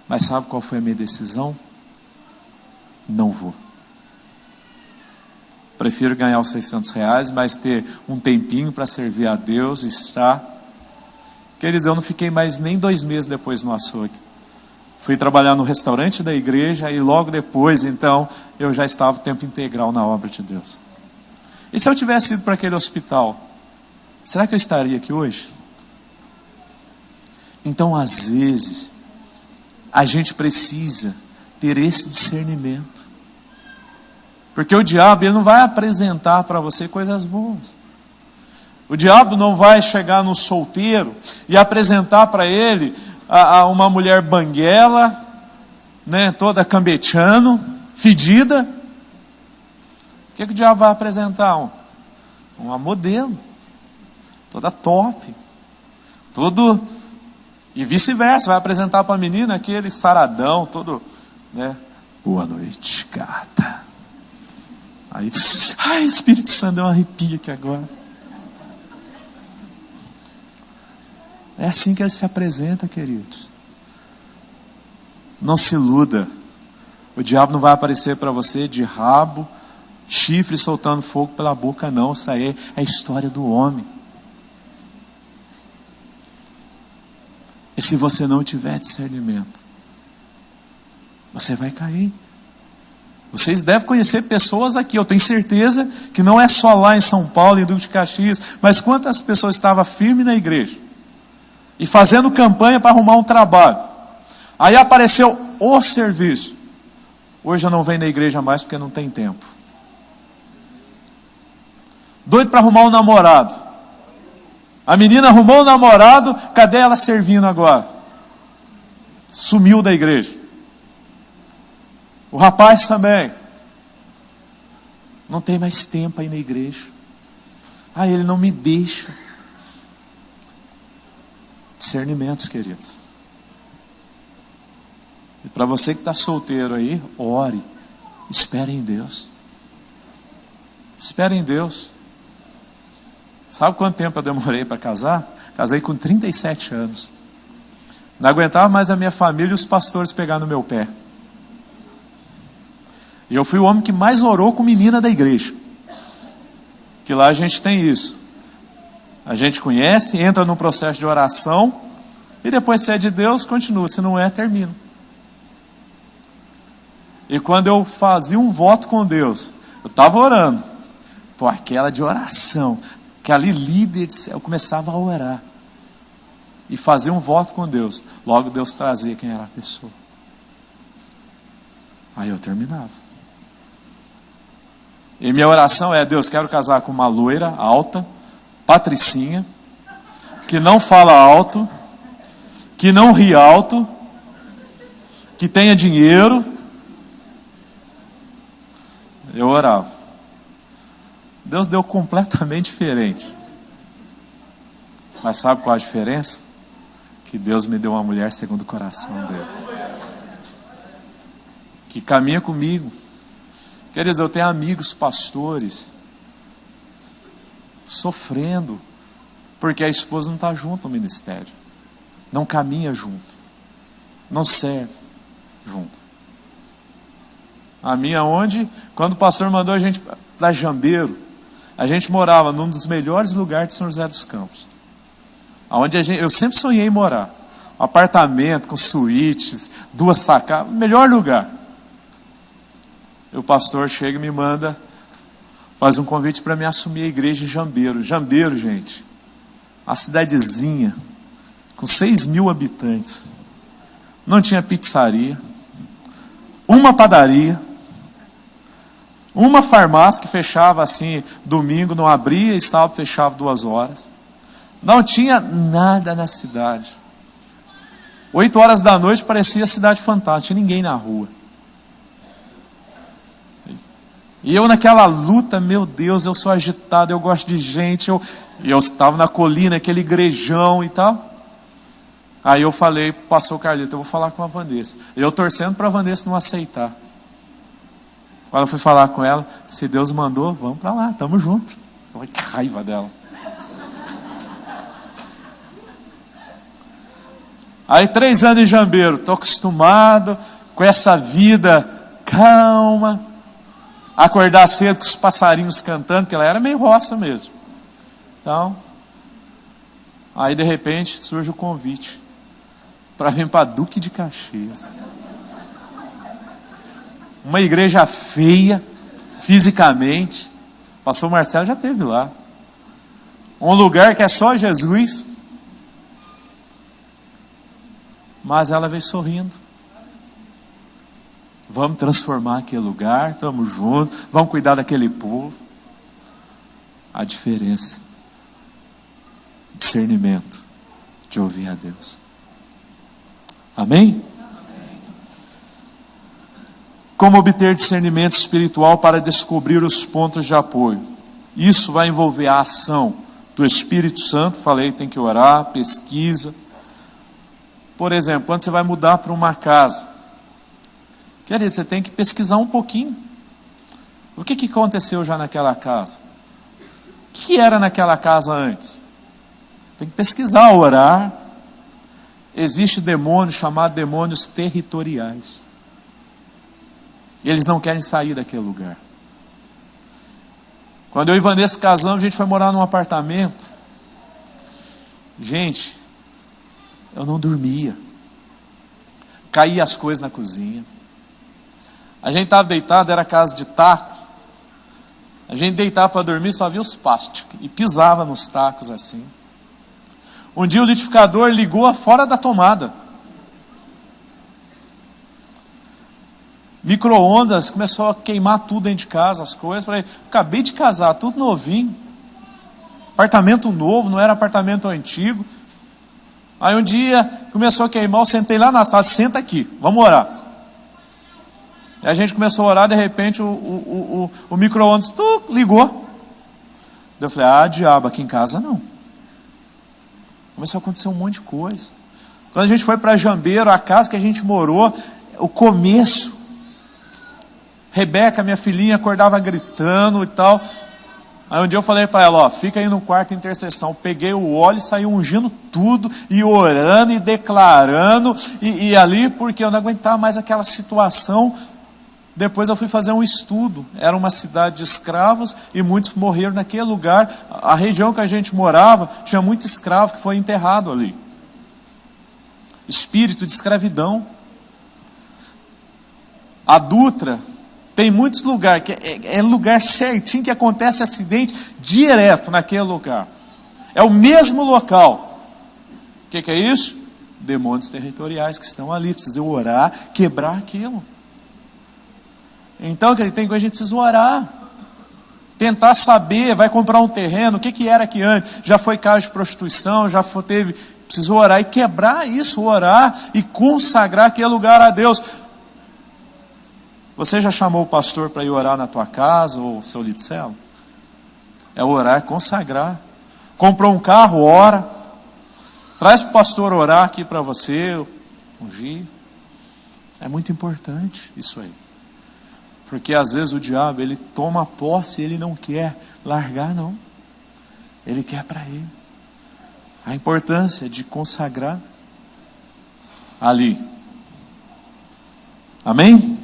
Mas sabe qual foi a minha decisão? Não vou. Prefiro ganhar os R$600, mas ter um tempinho para servir a Deus e estar. Queridos, eu não fiquei mais nem 2 meses depois no açougue. Fui trabalhar no restaurante da igreja e logo depois, então, eu já estava tempo integral na obra de Deus. E se eu tivesse ido para aquele hospital, será que eu estaria aqui hoje? Então, às vezes, a gente precisa ter esse discernimento. Porque o diabo, ele não vai apresentar para você coisas boas. O diabo não vai chegar no solteiro e apresentar para ele uma mulher banguela, né, toda cambeteando, fedida. O que o diabo vai apresentar? Uma modelo, toda top, tudo, e vice-versa, vai apresentar para a menina aquele saradão, todo, né, boa noite, gata. Aí, ai, Espírito Santo, deu um arrepio aqui agora. É assim que ele se apresenta, queridos. Não se iluda. O diabo não vai aparecer para você de rabo, chifre soltando fogo pela boca, não. Isso aí é a história do homem. E se você não tiver discernimento, você vai cair. Vocês devem conhecer pessoas aqui, eu tenho certeza que não é só lá em São Paulo, em Duque de Caxias, mas quantas pessoas estavam firmes na igreja e fazendo campanha para arrumar um trabalho. Aí apareceu o serviço. Hoje eu não venho na igreja mais porque não tem tempo. Doido para arrumar um namorado. A menina arrumou um namorado, cadê ela servindo agora? Sumiu da igreja. O rapaz também. Não tem mais tempo aí na igreja. Ah, ele não me deixa. Discernimentos, queridos. E para você que está solteiro aí, ore. Espere em Deus. Espere em Deus. Sabe quanto tempo eu demorei para casar? Casei com 37 anos. Não aguentava mais a minha família e os pastores pegar no meu pé. E eu fui o homem que mais orou com menina da igreja. Que lá a gente tem isso. A gente conhece, entra num processo de oração, e depois, se é de Deus, continua. Se não é, termina. E quando eu fazia um voto com Deus, eu estava orando. Pô, aquela de oração, aquela líder de céu, eu começava a orar. E fazia um voto com Deus. Logo Deus trazia quem era a pessoa. Aí eu terminava. E minha oração é: Deus, quero casar com uma loira alta, patricinha, que não fala alto, que não ri alto, que tenha dinheiro. Eu orava. Deus deu completamente diferente. Mas sabe qual a diferença? Que Deus me deu uma mulher segundo o coração dele, que caminha comigo. Quer dizer, eu tenho amigos pastores sofrendo porque a esposa não está junto no ministério, não caminha junto, não serve junto. A minha onde, quando o pastor mandou a gente para Jambeiro, a gente morava num dos melhores lugares de São José dos Campos, aonde eu sempre sonhei em morar, um apartamento com suítes, 2 sacadas, melhor lugar. E o pastor chega e me manda, faz um convite para me assumir a igreja em Jambeiro. Jambeiro, gente, uma cidadezinha com 6.000 habitantes. Não tinha pizzaria, uma padaria, uma farmácia que fechava assim, domingo não abria e sábado fechava 2 horas. Não tinha nada na cidade. 8 horas da noite parecia cidade fantástica, não tinha ninguém na rua. E eu naquela luta, meu Deus, eu sou agitado, eu gosto de gente, eu estava na colina, aquele igrejão e tal. Aí eu falei, pastor Carlito, eu vou falar com a Vanessa. E eu torcendo para a Vanessa não aceitar. Quando eu fui falar com ela, se Deus mandou, vamos para lá, estamos juntos. Que raiva dela. Aí 3 anos em Jambeiro, estou acostumado com essa vida calma. Acordar cedo com os passarinhos cantando, porque ela era meio roça mesmo. Então, aí de repente surge o convite. para vir para Duque de Caxias. Uma igreja feia, fisicamente. O pastor Marcelo já esteve lá. Um lugar que é só Jesus. Mas ela veio sorrindo. Vamos transformar aquele lugar, estamos juntos, vamos cuidar daquele povo. A diferença, discernimento de ouvir a Deus. Amém? Como obter discernimento espiritual para descobrir os pontos de apoio? Isso vai envolver a ação do Espírito Santo. Falei, tem que orar, pesquisa. Por exemplo, quando você vai mudar para uma casa, querido, você tem que pesquisar um pouquinho. O que aconteceu já naquela casa? O que era naquela casa antes? Tem que pesquisar, orar. Existe demônios chamados demônios territoriais. Eles não querem sair daquele lugar. Quando eu e Vanessa casamos, a gente foi morar num apartamento. Gente, eu não dormia. Caía as coisas na cozinha. A gente estava deitado, era casa de taco. A gente deitava para dormir, só via os plásticos. E pisava nos tacos assim. Um dia o liquidificador ligou fora da tomada. Micro-ondas, começou a queimar tudo dentro de casa, as coisas. Falei, acabei de casar, tudo novinho. Apartamento novo, não era apartamento antigo. Aí um dia começou a queimar, eu sentei lá na sala, senta aqui, vamos orar. E a gente começou a orar, de repente o micro-ondas ligou. Eu falei, diabo, aqui em casa não. Começou a acontecer um monte de coisa. Quando a gente foi para Jambeiro, a casa que a gente morou, o começo, Rebeca, minha filhinha, acordava gritando e tal. Aí um dia eu falei para ela, fica aí no quarto de intercessão. Peguei o óleo e saí ungindo tudo, e orando e declarando, e ali, porque eu não aguentava mais aquela situação. Depois eu fui fazer um estudo. Era uma cidade de escravos e muitos morreram naquele lugar. A região que a gente morava tinha muito escravo que foi enterrado ali. Espírito de escravidão. A Dutra tem muitos lugares, que é lugar certinho que acontece acidente direto naquele lugar. É o mesmo local. O que é isso? Demônios territoriais que estão ali. Precisa orar, quebrar aquilo. Então, tem coisa que a gente precisa orar. Tentar saber, vai comprar um terreno, o que era aqui antes? Já foi caso de prostituição, precisa orar e quebrar isso, orar e consagrar aquele lugar a Deus. Você já chamou o pastor para ir orar na tua casa, ou seu Licelo? É orar, é consagrar. Comprou um carro, ora. Traz para o pastor orar aqui para você, ungir. É muito importante isso aí. Porque às vezes o diabo, ele toma posse e ele não quer largar, não. Ele quer para ele. A importância de consagrar ali. Amém?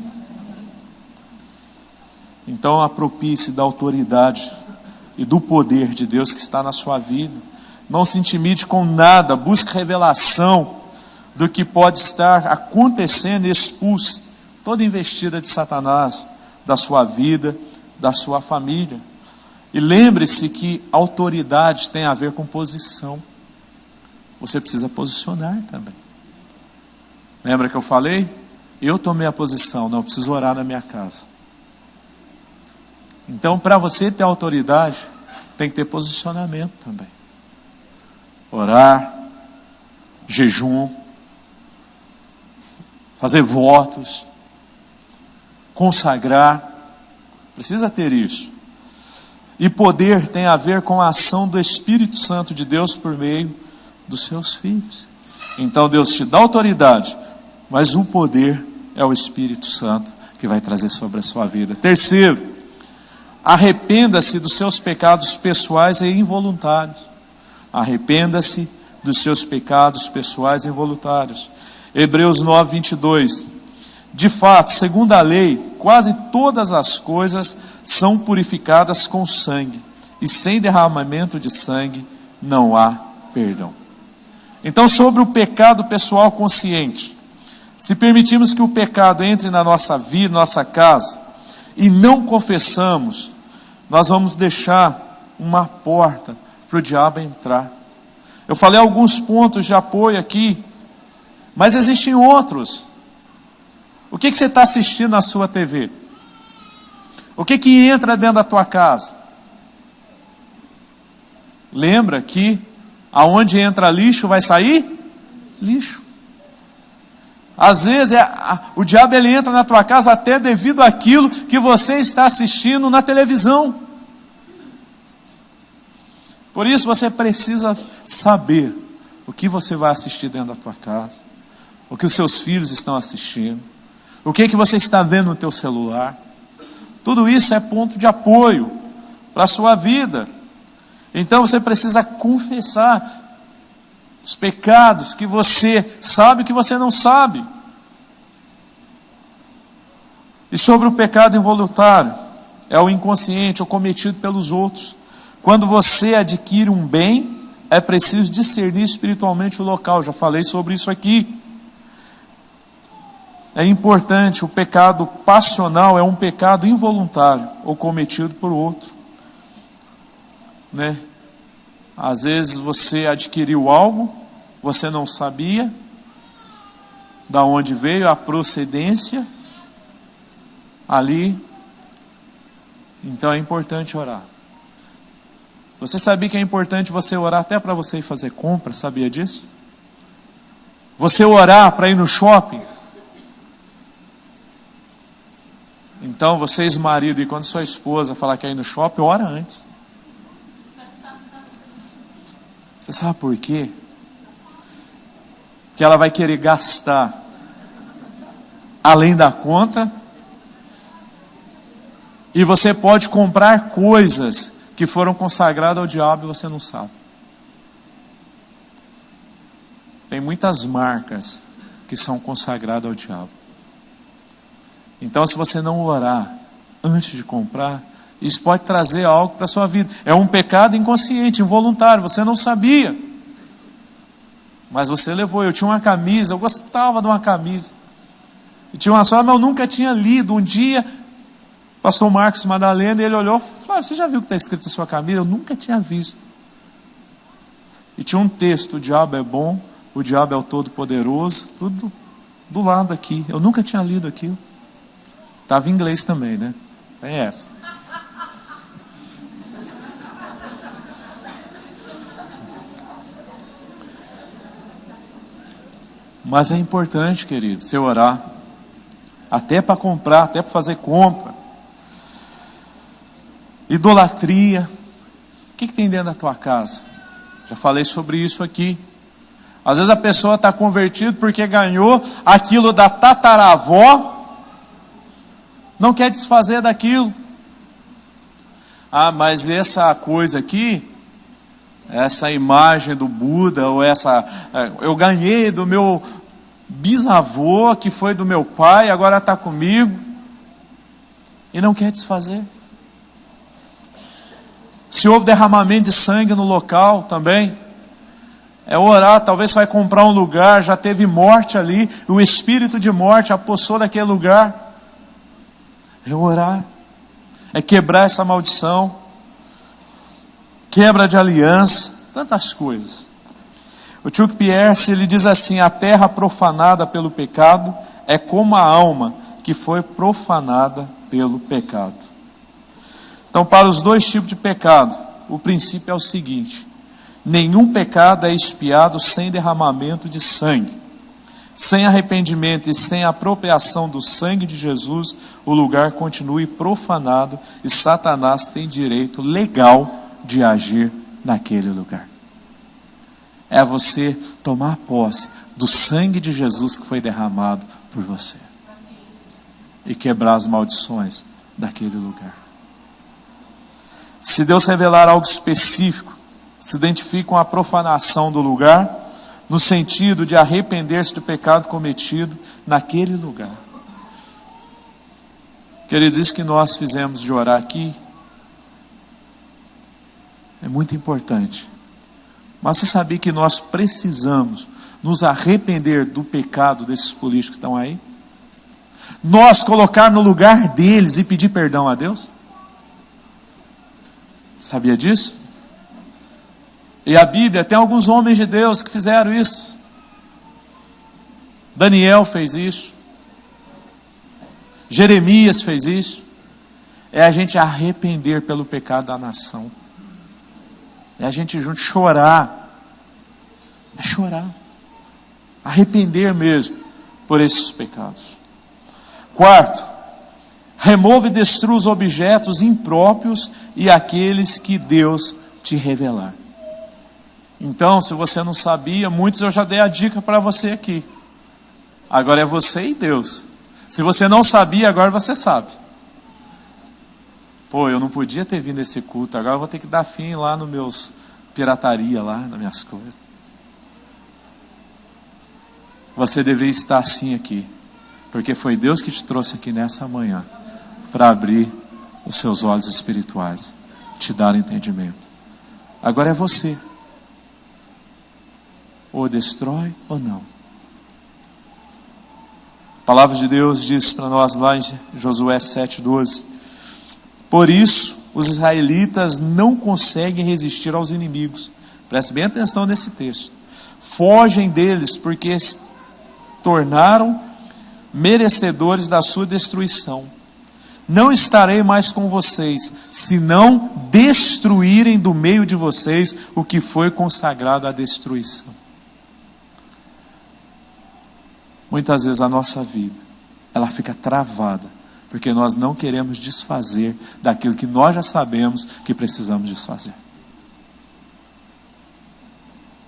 Então aproprie-se da autoridade e do poder de Deus que está na sua vida. Não se intimide com nada. Busque revelação do que pode estar acontecendo e expulse toda investida de Satanás da sua vida, da sua família. E lembre-se que autoridade tem a ver com posição. Você precisa posicionar também. Lembra que eu falei? Eu tomei a posição, não, eu preciso orar na minha casa. Então, para você ter autoridade, tem que ter posicionamento também. Orar, jejum, fazer votos, consagrar, precisa ter isso. E poder tem a ver com a ação do Espírito Santo de Deus por meio dos seus filhos. Então Deus te dá autoridade, mas o poder é o Espírito Santo que vai trazer sobre a sua vida. Terceiro, arrependa-se dos seus pecados pessoais e involuntários. Arrependa-se dos seus pecados pessoais e involuntários. Hebreus 9, 22. De fato, segundo a lei, quase todas as coisas são purificadas com sangue, e sem derramamento de sangue não há perdão. Então, sobre o pecado pessoal consciente, se permitirmos que o pecado entre na nossa vida, nossa casa, e não confessamos, nós vamos deixar uma porta para o diabo entrar. Eu falei alguns pontos de apoio aqui, mas existem outros. O que você está assistindo na sua TV? O que entra dentro da tua casa? Lembra que aonde entra lixo vai sair lixo. Às vezes o diabo ele entra na tua casa até devido àquilo que você está assistindo na televisão. Por isso você precisa saber o que você vai assistir dentro da tua casa, o que os seus filhos estão assistindo, o que você está vendo no teu celular. Tudo isso é ponto de apoio para a sua vida. Então você precisa confessar os pecados que você sabe e que você não sabe. E sobre o pecado involuntário, é o inconsciente, o cometido pelos outros. Quando você adquire um bem, é preciso discernir espiritualmente o local. Já falei sobre isso aqui. É importante, o pecado passional é um pecado involuntário ou cometido por outro. Né? Às vezes você adquiriu algo, você não sabia da onde veio a procedência ali. Então é importante orar. Você sabia que é importante você orar até para você ir fazer compra? Sabia disso? Você orar para ir no shopping? Então vocês marido, e quando sua esposa falar que é ir no shopping, ora antes. Você sabe por quê? Porque ela vai querer gastar além da conta. E você pode comprar coisas que foram consagradas ao diabo e você não sabe. Tem muitas marcas que são consagradas ao diabo. Então, se você não orar antes de comprar, isso pode trazer algo para a sua vida. É um pecado inconsciente, involuntário, você não sabia. Mas você levou. Eu tinha uma camisa, eu gostava de uma camisa. E tinha uma só, mas eu nunca tinha lido. Um dia, pastor Marcos Madalena, ele olhou e falou: você já viu o que está escrito na sua camisa? Eu nunca tinha visto. E tinha um texto: o diabo é bom, o diabo é o todo-poderoso, tudo do lado aqui. Eu nunca tinha lido aquilo. Estava em inglês também, né? Tem essa. Mas é importante, querido, você orar. Até para comprar, até para fazer compra. Idolatria. O que tem dentro da tua casa? Já falei sobre isso aqui. Às vezes a pessoa está convertida porque ganhou aquilo da tataravó. Não quer desfazer daquilo. Ah, mas essa coisa aqui, essa imagem do Buda, ou essa, eu ganhei do meu bisavô, que foi do meu pai, agora está comigo, e não quer desfazer. Se houve derramamento de sangue no local também, é orar. Talvez você vai comprar um lugar, já teve morte ali, e o espírito de morte apossou daquele lugar. É orar, é quebrar essa maldição, quebra de aliança, tantas coisas. O Chuck Pierce, ele diz assim: a terra profanada pelo pecado é como a alma que foi profanada pelo pecado. Então, para os dois tipos de pecado, o princípio é o seguinte: nenhum pecado é expiado sem derramamento de sangue. Sem arrependimento e sem apropriação do sangue de Jesus, o lugar continue profanado e Satanás tem direito legal de agir naquele lugar. É você tomar posse do sangue de Jesus que foi derramado por você e quebrar as maldições daquele lugar. Se Deus revelar algo específico, se identifique com a profanação do lugar, no sentido de arrepender-se do pecado cometido naquele lugar. Queridos, isso que nós fizemos de orar aqui é muito importante Mas você sabia que nós precisamos nos arrepender do pecado desses políticos que estão aí? Nós colocar no lugar deles e pedir perdão a Deus? Sabia disso? E a Bíblia tem alguns homens de Deus que fizeram isso. Daniel fez isso. Jeremias fez isso. É a gente arrepender pelo pecado da nação. É a gente junto chorar. É chorar. Arrepender mesmo por esses pecados. Quarto, remove e destrua os objetos impróprios e aqueles que Deus te revelar. Então, se você não sabia, muitos eu já dei a dica para você aqui. Agora é você e Deus. Se você não sabia, agora você sabe. Pô, eu não podia ter vindo esse culto, agora eu vou ter que dar fim lá nos meus pirataria lá, nas minhas coisas. Você deveria estar assim aqui, porque foi Deus que te trouxe aqui nessa manhã, para abrir os seus olhos espirituais, te dar entendimento. Agora é você. Ou destrói ou não. A palavra de Deus diz para nós lá em Josué 7,12: por isso os israelitas não conseguem resistir aos inimigos. Preste bem atenção nesse texto. Fogem deles porque se tornaram merecedores da sua destruição. Não estarei mais com vocês, se não destruírem do meio de vocês o que foi consagrado à destruição. Muitas vezes a nossa vida, ela fica travada, porque nós não queremos desfazer daquilo que nós já sabemos que precisamos desfazer.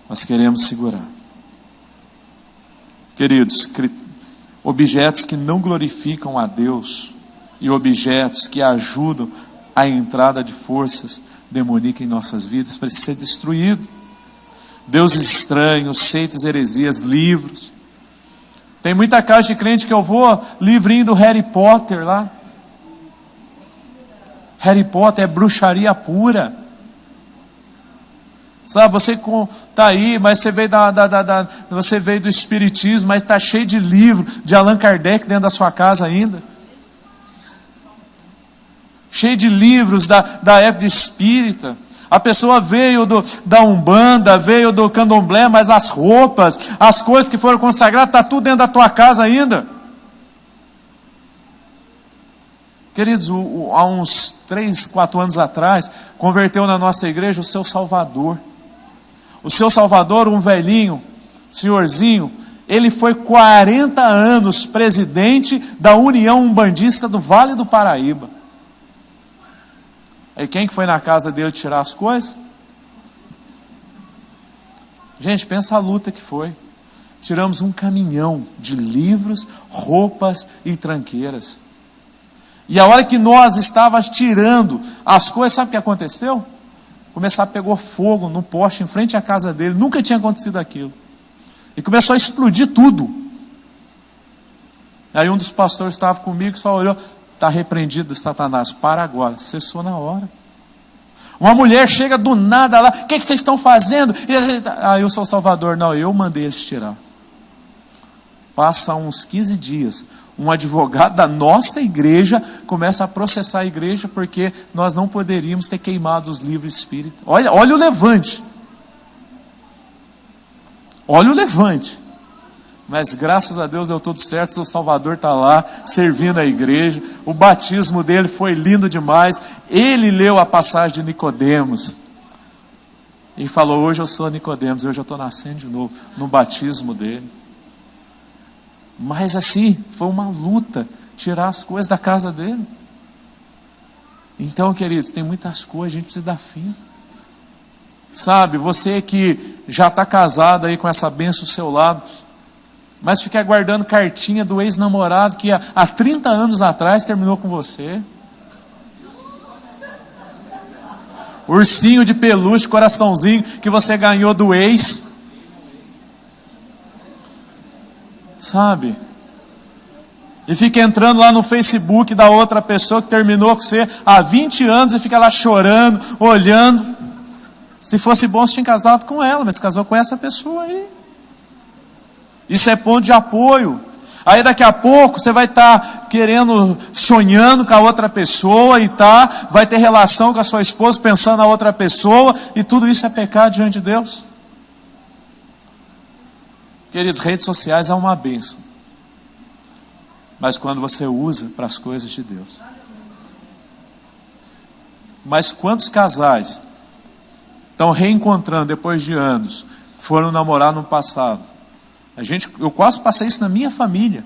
Nós queremos segurar. Queridos, objetos que não glorificam a Deus e objetos que ajudam a entrada de forças demoníacas em nossas vidas precisam ser destruídos. Deuses estranhos, seitas, heresias, livros. Tem muita casa de crente que eu vou, livrinho do Harry Potter lá. Harry Potter é bruxaria pura. Sabe, você está aí, mas você veio, você veio do espiritismo, mas está cheio de livro de Allan Kardec dentro da sua casa ainda. Cheio de livros da época espírita. A pessoa veio da Umbanda, veio do Candomblé, mas as roupas, as coisas que foram consagradas, está tudo dentro da tua casa ainda. Queridos, há uns 3, 4 anos atrás, converteu na nossa igreja o seu Salvador. O seu Salvador, um velhinho, senhorzinho, ele foi 40 anos presidente da União Umbandista do Vale do Paraíba. E quem que foi na casa dele tirar as coisas? Gente, pensa a luta que foi. Tiramos um caminhão de livros, roupas e tranqueiras. E a hora que nós estávamos tirando as coisas, sabe o que aconteceu? Começou a pegar fogo no poste em frente à casa dele. Nunca tinha acontecido aquilo. E começou a explodir tudo. Aí um dos pastores estava comigo, só olhou: está repreendido, Satanás, para agora. Cessou na hora. Uma mulher chega do nada lá: o que vocês estão fazendo? Ah, eu sou o Salvador. Não, eu mandei eles tirar. Passa uns 15 dias, um advogado da nossa igreja começa a processar a igreja porque nós não poderíamos ter queimado os livros espíritas. Olha o levante. Olha o levante. Mas graças a Deus deu tudo certo. Seu Salvador está lá servindo a igreja. O batismo dele foi lindo demais. Ele leu a passagem de Nicodemos e falou: hoje eu sou Nicodemos, hoje eu estou nascendo de novo, no batismo dele. Mas assim, foi uma luta tirar as coisas da casa dele. Então, queridos, tem muitas coisas, a gente precisa dar fim. Sabe, você que já está casado aí com essa bênção ao seu lado, mas fica guardando cartinha do ex-namorado que há 30 anos atrás terminou com você. Ursinho de peluche, coraçãozinho que você ganhou do ex. Sabe? E fica entrando lá no Facebook da outra pessoa que terminou com você há 20 anos e fica lá chorando, olhando. Se fosse bom, você tinha casado com ela, mas casou com essa pessoa aí. Isso é ponto de apoio. Aí daqui a pouco você vai estar querendo, sonhando com a outra pessoa e vai ter relação com a sua esposa, pensando na outra pessoa, e tudo isso é pecado diante de Deus. Queridos, redes sociais é uma bênção, mas quando você usa para as coisas de Deus. Mas quantos casais estão reencontrando depois de anos, foram namorar no passado? Eu quase passei isso na minha família.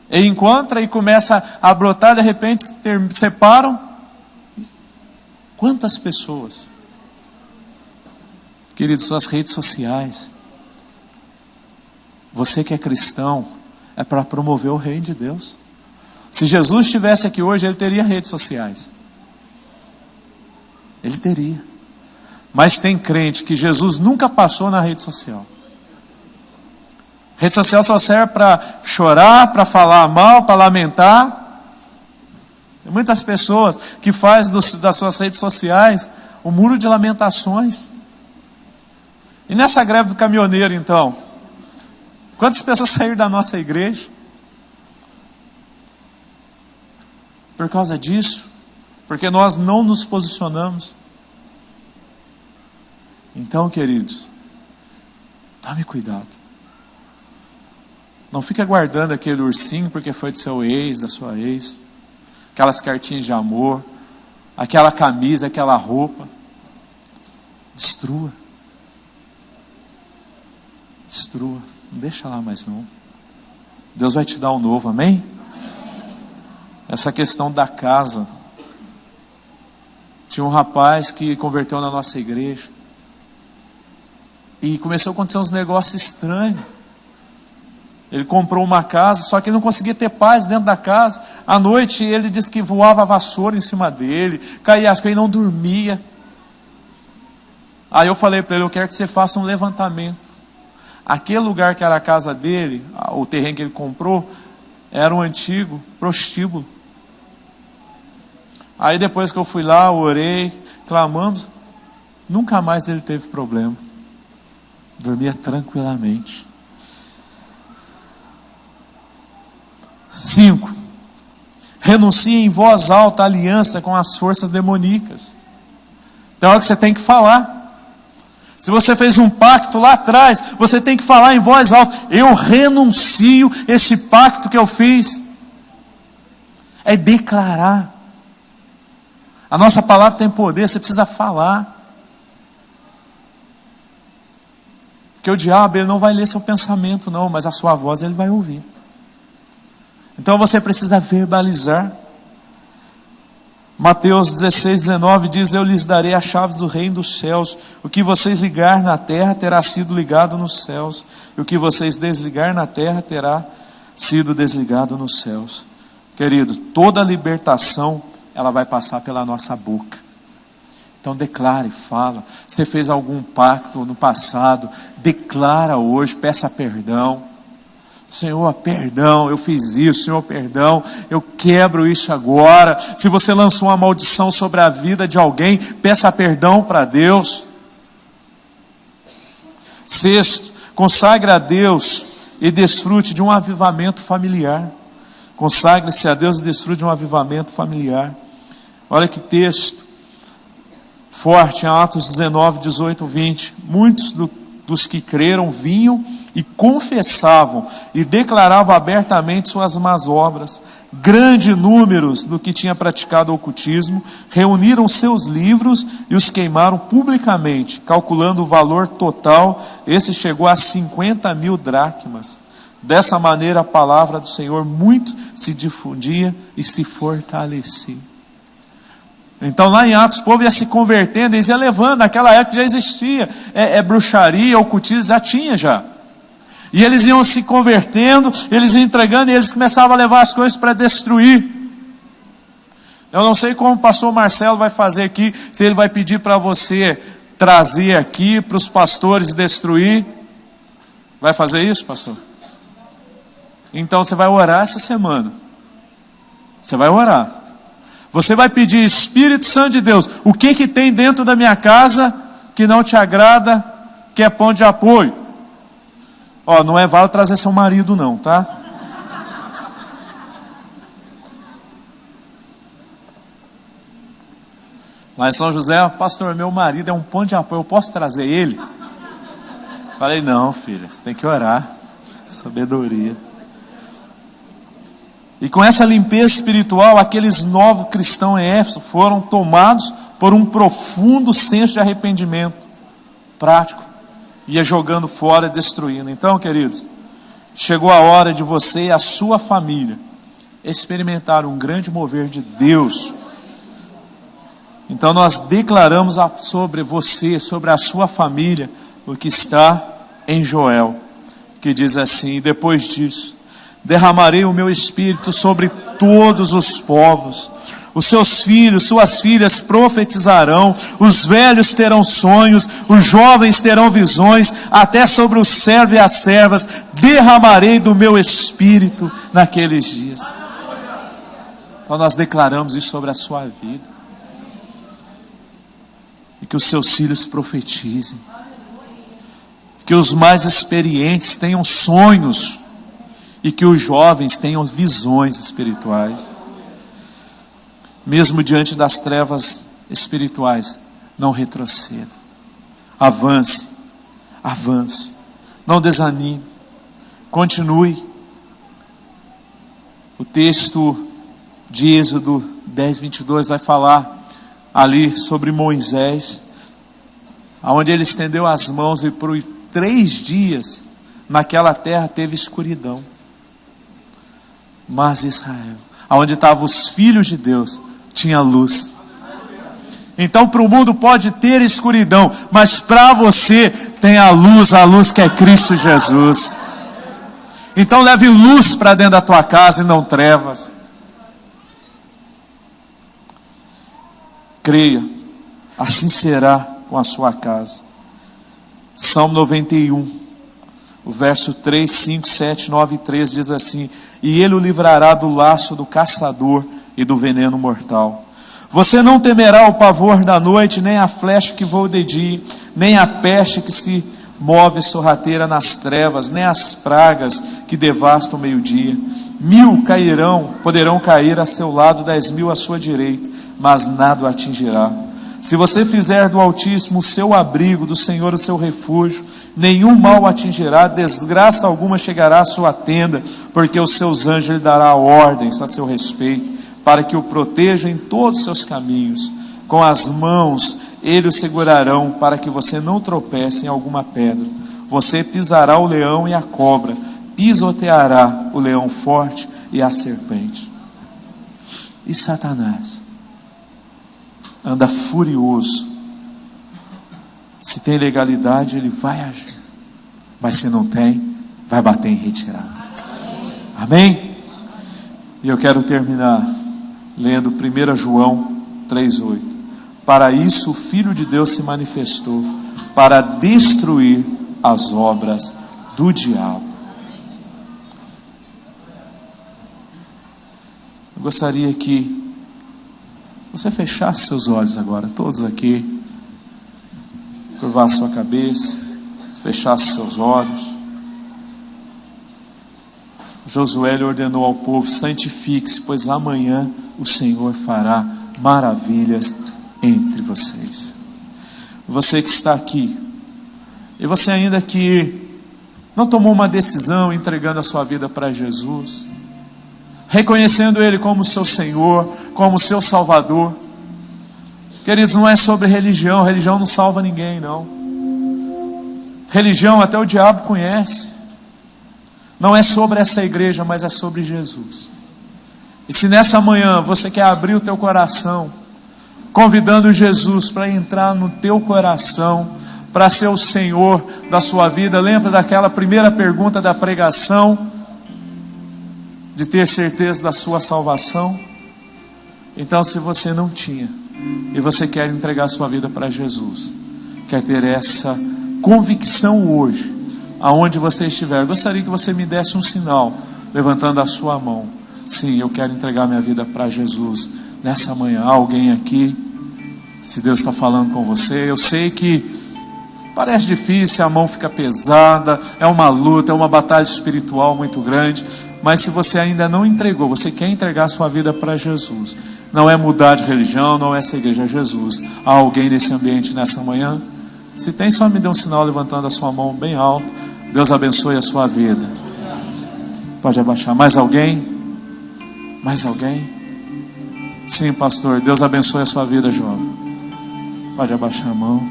E encontra e começa a brotar, de repente separam. Quantas pessoas? Queridos, suas redes sociais. Você que é cristão, é para promover o reino de Deus. Se Jesus estivesse aqui hoje, ele teria redes sociais. Ele teria. Mas tem crente que Jesus nunca passou na rede social. Rede social só serve para chorar, para falar mal, para lamentar. Tem muitas pessoas que fazem das suas redes sociais um muro de lamentações. E nessa greve do caminhoneiro, então, quantas pessoas saíram da nossa igreja por causa disso? Porque nós não nos posicionamos. Então, queridos, tome cuidado. Não fique aguardando aquele ursinho porque foi do seu ex, da sua ex. Aquelas cartinhas de amor, aquela camisa, aquela roupa. Destrua. Destrua. Não deixa lá mais não. Deus vai te dar um novo, amém? Essa questão da casa. Tinha um rapaz que converteu na nossa igreja. E começou a acontecer uns negócios estranhos. Ele comprou uma casa, só que ele não conseguia ter paz dentro da casa. À noite ele disse que voava a vassoura em cima dele, caía as coisas, ele não dormia. Aí eu falei para ele, eu quero que você faça um levantamento. Aquele lugar que era a casa dele, o terreno que ele comprou, era um antigo prostíbulo. Aí depois que eu fui lá, orei, clamando, nunca mais ele teve problema. Dormia tranquilamente. 5. Renuncie em voz alta à aliança com as forças demoníacas. Então é o que você tem que falar. Se você fez um pacto lá atrás, você tem que falar em voz alta. Eu renuncio esse pacto que eu fiz. É declarar. A nossa palavra tem poder, você precisa falar. Porque o diabo, ele não vai ler seu pensamento não, mas a sua voz ele vai ouvir. Então você precisa verbalizar. Mateus 16:19 diz, eu lhes darei as chaves do reino dos céus. O que vocês ligar na terra terá sido ligado nos céus. E o que vocês desligar na terra terá sido desligado nos céus. Querido, toda libertação, ela vai passar pela nossa boca. Então declare, fala. Você fez algum pacto no passado, declara hoje, peça perdão. Senhor, perdão, eu fiz isso, Senhor, perdão, eu quebro isso agora. Se você lançou uma maldição sobre a vida de alguém, peça perdão para Deus. 6, consagre a Deus e desfrute de um avivamento familiar. Consagre-se a Deus e desfrute de um avivamento familiar. Olha que texto forte, em Atos 19, 18, 20. Muitos dos que creram vinham e confessavam e declaravam abertamente suas más obras. Grande número do que tinha praticado o ocultismo reuniram seus livros e os queimaram publicamente, calculando o valor total. Esse chegou a 50.000 dracmas. Dessa maneira a palavra do Senhor muito se difundia e se fortalecia. Então lá em Atos o povo ia se convertendo, eles iam levando, naquela época já existia bruxaria, ocultismo, já tinha já. E eles iam se convertendo, eles iam entregando, e eles começavam a levar as coisas para destruir. Eu não sei como o pastor Marcelo vai fazer aqui, se ele vai pedir para você trazer aqui, para os pastores destruir. Vai fazer isso, pastor? Então você vai orar essa semana. Você vai orar. Você vai pedir: Espírito Santo de Deus, o que tem dentro da minha casa que não te agrada, que é ponto de apoio? Ó, não é válido trazer seu marido não, tá? Lá em São José: pastor, meu marido é um ponto de apoio, eu posso trazer ele? Falei: não, filha, você tem que orar. Sabedoria. E com essa limpeza espiritual, aqueles novos cristãos em Éfeso foram tomados por um profundo senso de arrependimento prático. Ia jogando fora e destruindo. Então, queridos, chegou a hora de você e a sua família experimentar um grande mover de Deus. Então nós declaramos sobre você, sobre a sua família, o que está em Joel, que diz assim: depois disso, derramarei o meu espírito sobre todos os povos. Os seus filhos, suas filhas profetizarão, os velhos terão sonhos, os jovens terão visões, até sobre os servos e as servas derramarei do meu espírito naqueles dias. Então nós declaramos isso sobre a sua vida. E que os seus filhos profetizem. Que os mais experientes tenham sonhos. E que os jovens tenham visões espirituais. Mesmo diante das trevas espirituais, não retroceda. Avance. Avance. Não desanime. Continue. O texto de Êxodo 10:22 vai falar ali sobre Moisés, onde ele estendeu as mãos e por 3 dias naquela terra teve escuridão. Mas Israel, onde estavam os filhos de Deus, tinha luz. Então para o mundo pode ter escuridão, mas para você tem a luz que é Cristo Jesus. Então leve luz para dentro da tua casa e não trevas. Creia, assim será com a sua casa. Salmo 91, o verso 3, 5, 7, 9 e 13 diz assim: e ele o livrará do laço do caçador e do veneno mortal. Você não temerá o pavor da noite, nem a flecha que voa de dia, nem a peste que se move sorrateira nas trevas, nem as pragas que devastam o meio-dia. 1000 poderão cair a seu lado, 10.000 à sua direita, mas nada o atingirá. Se você fizer do Altíssimo o seu abrigo, do Senhor o seu refúgio, nenhum mal o atingirá, desgraça alguma chegará à sua tenda, porque os seus anjos lhe dará ordens a seu respeito, para que o protejam em todos os seus caminhos. Com as mãos ele o segurarão, para que você não tropece em alguma pedra. Você pisará o leão e a cobra, pisoteará o leão forte e a serpente. E Satanás anda furioso. Se tem legalidade, ele vai agir, mas se não tem, vai bater em retirada. Amém? E eu quero terminar lendo 1 João 3:8. Para isso o Filho de Deus se manifestou, para destruir as obras do diabo. Eu gostaria que você fechasse seus olhos agora, todos aqui, curvasse sua cabeça, fechasse seus olhos. Josué lhe ordenou ao povo: santifique-se, pois amanhã o Senhor fará maravilhas entre vocês. Você que está aqui, e você ainda que não tomou uma decisão entregando a sua vida para Jesus, reconhecendo Ele como seu Senhor, como seu Salvador. Queridos, não é sobre religião. Religião não salva ninguém, não. Religião até o diabo conhece. Não é sobre essa igreja, mas é sobre Jesus. E se nessa manhã você quer abrir o teu coração, convidando Jesus para entrar no teu coração, para ser o Senhor da sua vida, lembra daquela primeira pergunta da pregação, de ter certeza da sua salvação? Então, se você não tinha, e você quer entregar a sua vida para Jesus, quer ter essa convicção hoje, aonde você estiver, eu gostaria que você me desse um sinal, levantando a sua mão. Sim, eu quero entregar minha vida para Jesus nessa manhã. Há alguém aqui, se Deus está falando com você, eu sei que parece difícil, a mão fica pesada, é uma luta, é uma batalha espiritual muito grande, mas se você ainda não entregou, você quer entregar a sua vida para Jesus, não é mudar de religião, não é essa igreja, é Jesus. Há alguém nesse ambiente nessa manhã? Se tem, só me dê um sinal levantando a sua mão bem alto. Deus abençoe a sua vida. Pode abaixar. Mais alguém? Mais alguém? Sim, pastor. Deus abençoe a sua vida, jovem. Pode abaixar a mão.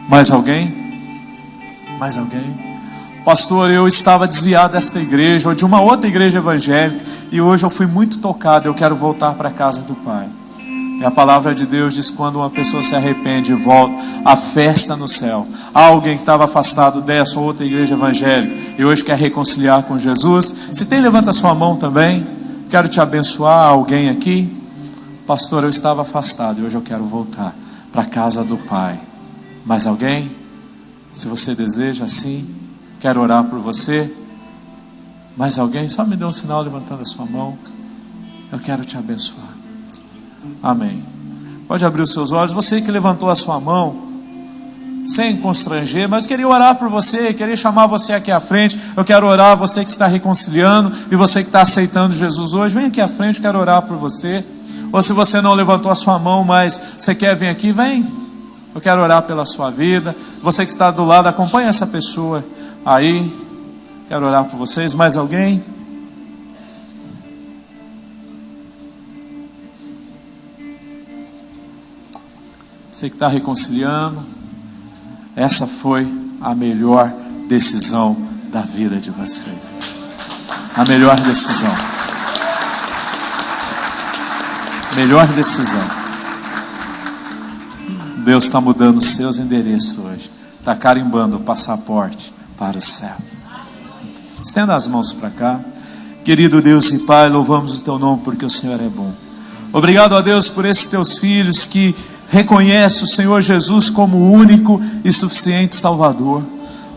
Mais alguém? Mais alguém? Pastor, eu estava desviado desta igreja ou de uma outra igreja evangélica e hoje eu fui muito tocado, eu quero voltar para a casa do Pai. E a palavra de Deus diz: quando uma pessoa se arrepende e volta, a festa no céu. Há alguém que estava afastado dessa ou outra igreja evangélica e hoje quer reconciliar com Jesus? Se tem, levanta a sua mão também. Quero te abençoar. Há alguém aqui? Pastor, eu estava afastado e hoje eu quero voltar para a casa do Pai. Mais alguém? Se você deseja, assim, quero orar por você. Mais alguém? Só me dê um sinal levantando a sua mão. Eu quero te abençoar. Amém. Pode abrir os seus olhos. Você que levantou a sua mão, sem constranger, mas eu queria orar por você, queria chamar você aqui à frente. Eu quero orar, você que está reconciliando e você que está aceitando Jesus hoje, vem aqui à frente, eu quero orar por você. Ou se você não levantou a sua mão, mas você quer vir aqui, vem. Eu quero orar pela sua vida. Você que está do lado, acompanha essa pessoa aí. Quero orar por vocês. Mais alguém? Você que está reconciliando, essa foi a melhor decisão da vida de vocês. A melhor decisão. Melhor decisão. Deus está mudando os seus endereços hoje. Está carimbando o passaporte para o céu. Estenda as mãos para cá. Querido Deus e Pai, louvamos o Teu nome porque o Senhor é bom. Obrigado a Deus por esses Teus filhos que reconhece o Senhor Jesus como o único e suficiente Salvador.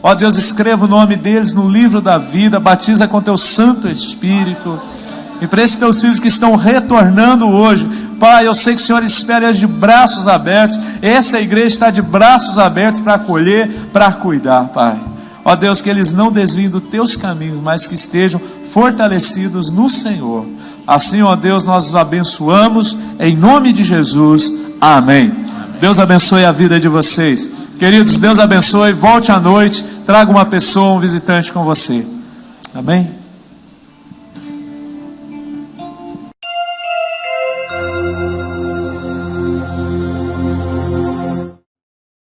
Ó Deus, escreva o nome deles no livro da vida, batiza com Teu Santo Espírito. E para esses Teus filhos que estão retornando hoje, Pai, eu sei que o Senhor espera eles de braços abertos. Essa igreja está de braços abertos para acolher, para cuidar, Pai. Ó Deus, que eles não desviem dos Teus caminhos, mas que estejam fortalecidos no Senhor. Assim, ó Deus, nós os abençoamos em nome de Jesus. Amém. Deus abençoe a vida de vocês. Queridos, Deus abençoe. Volte à noite, traga uma pessoa, um visitante com você. Amém.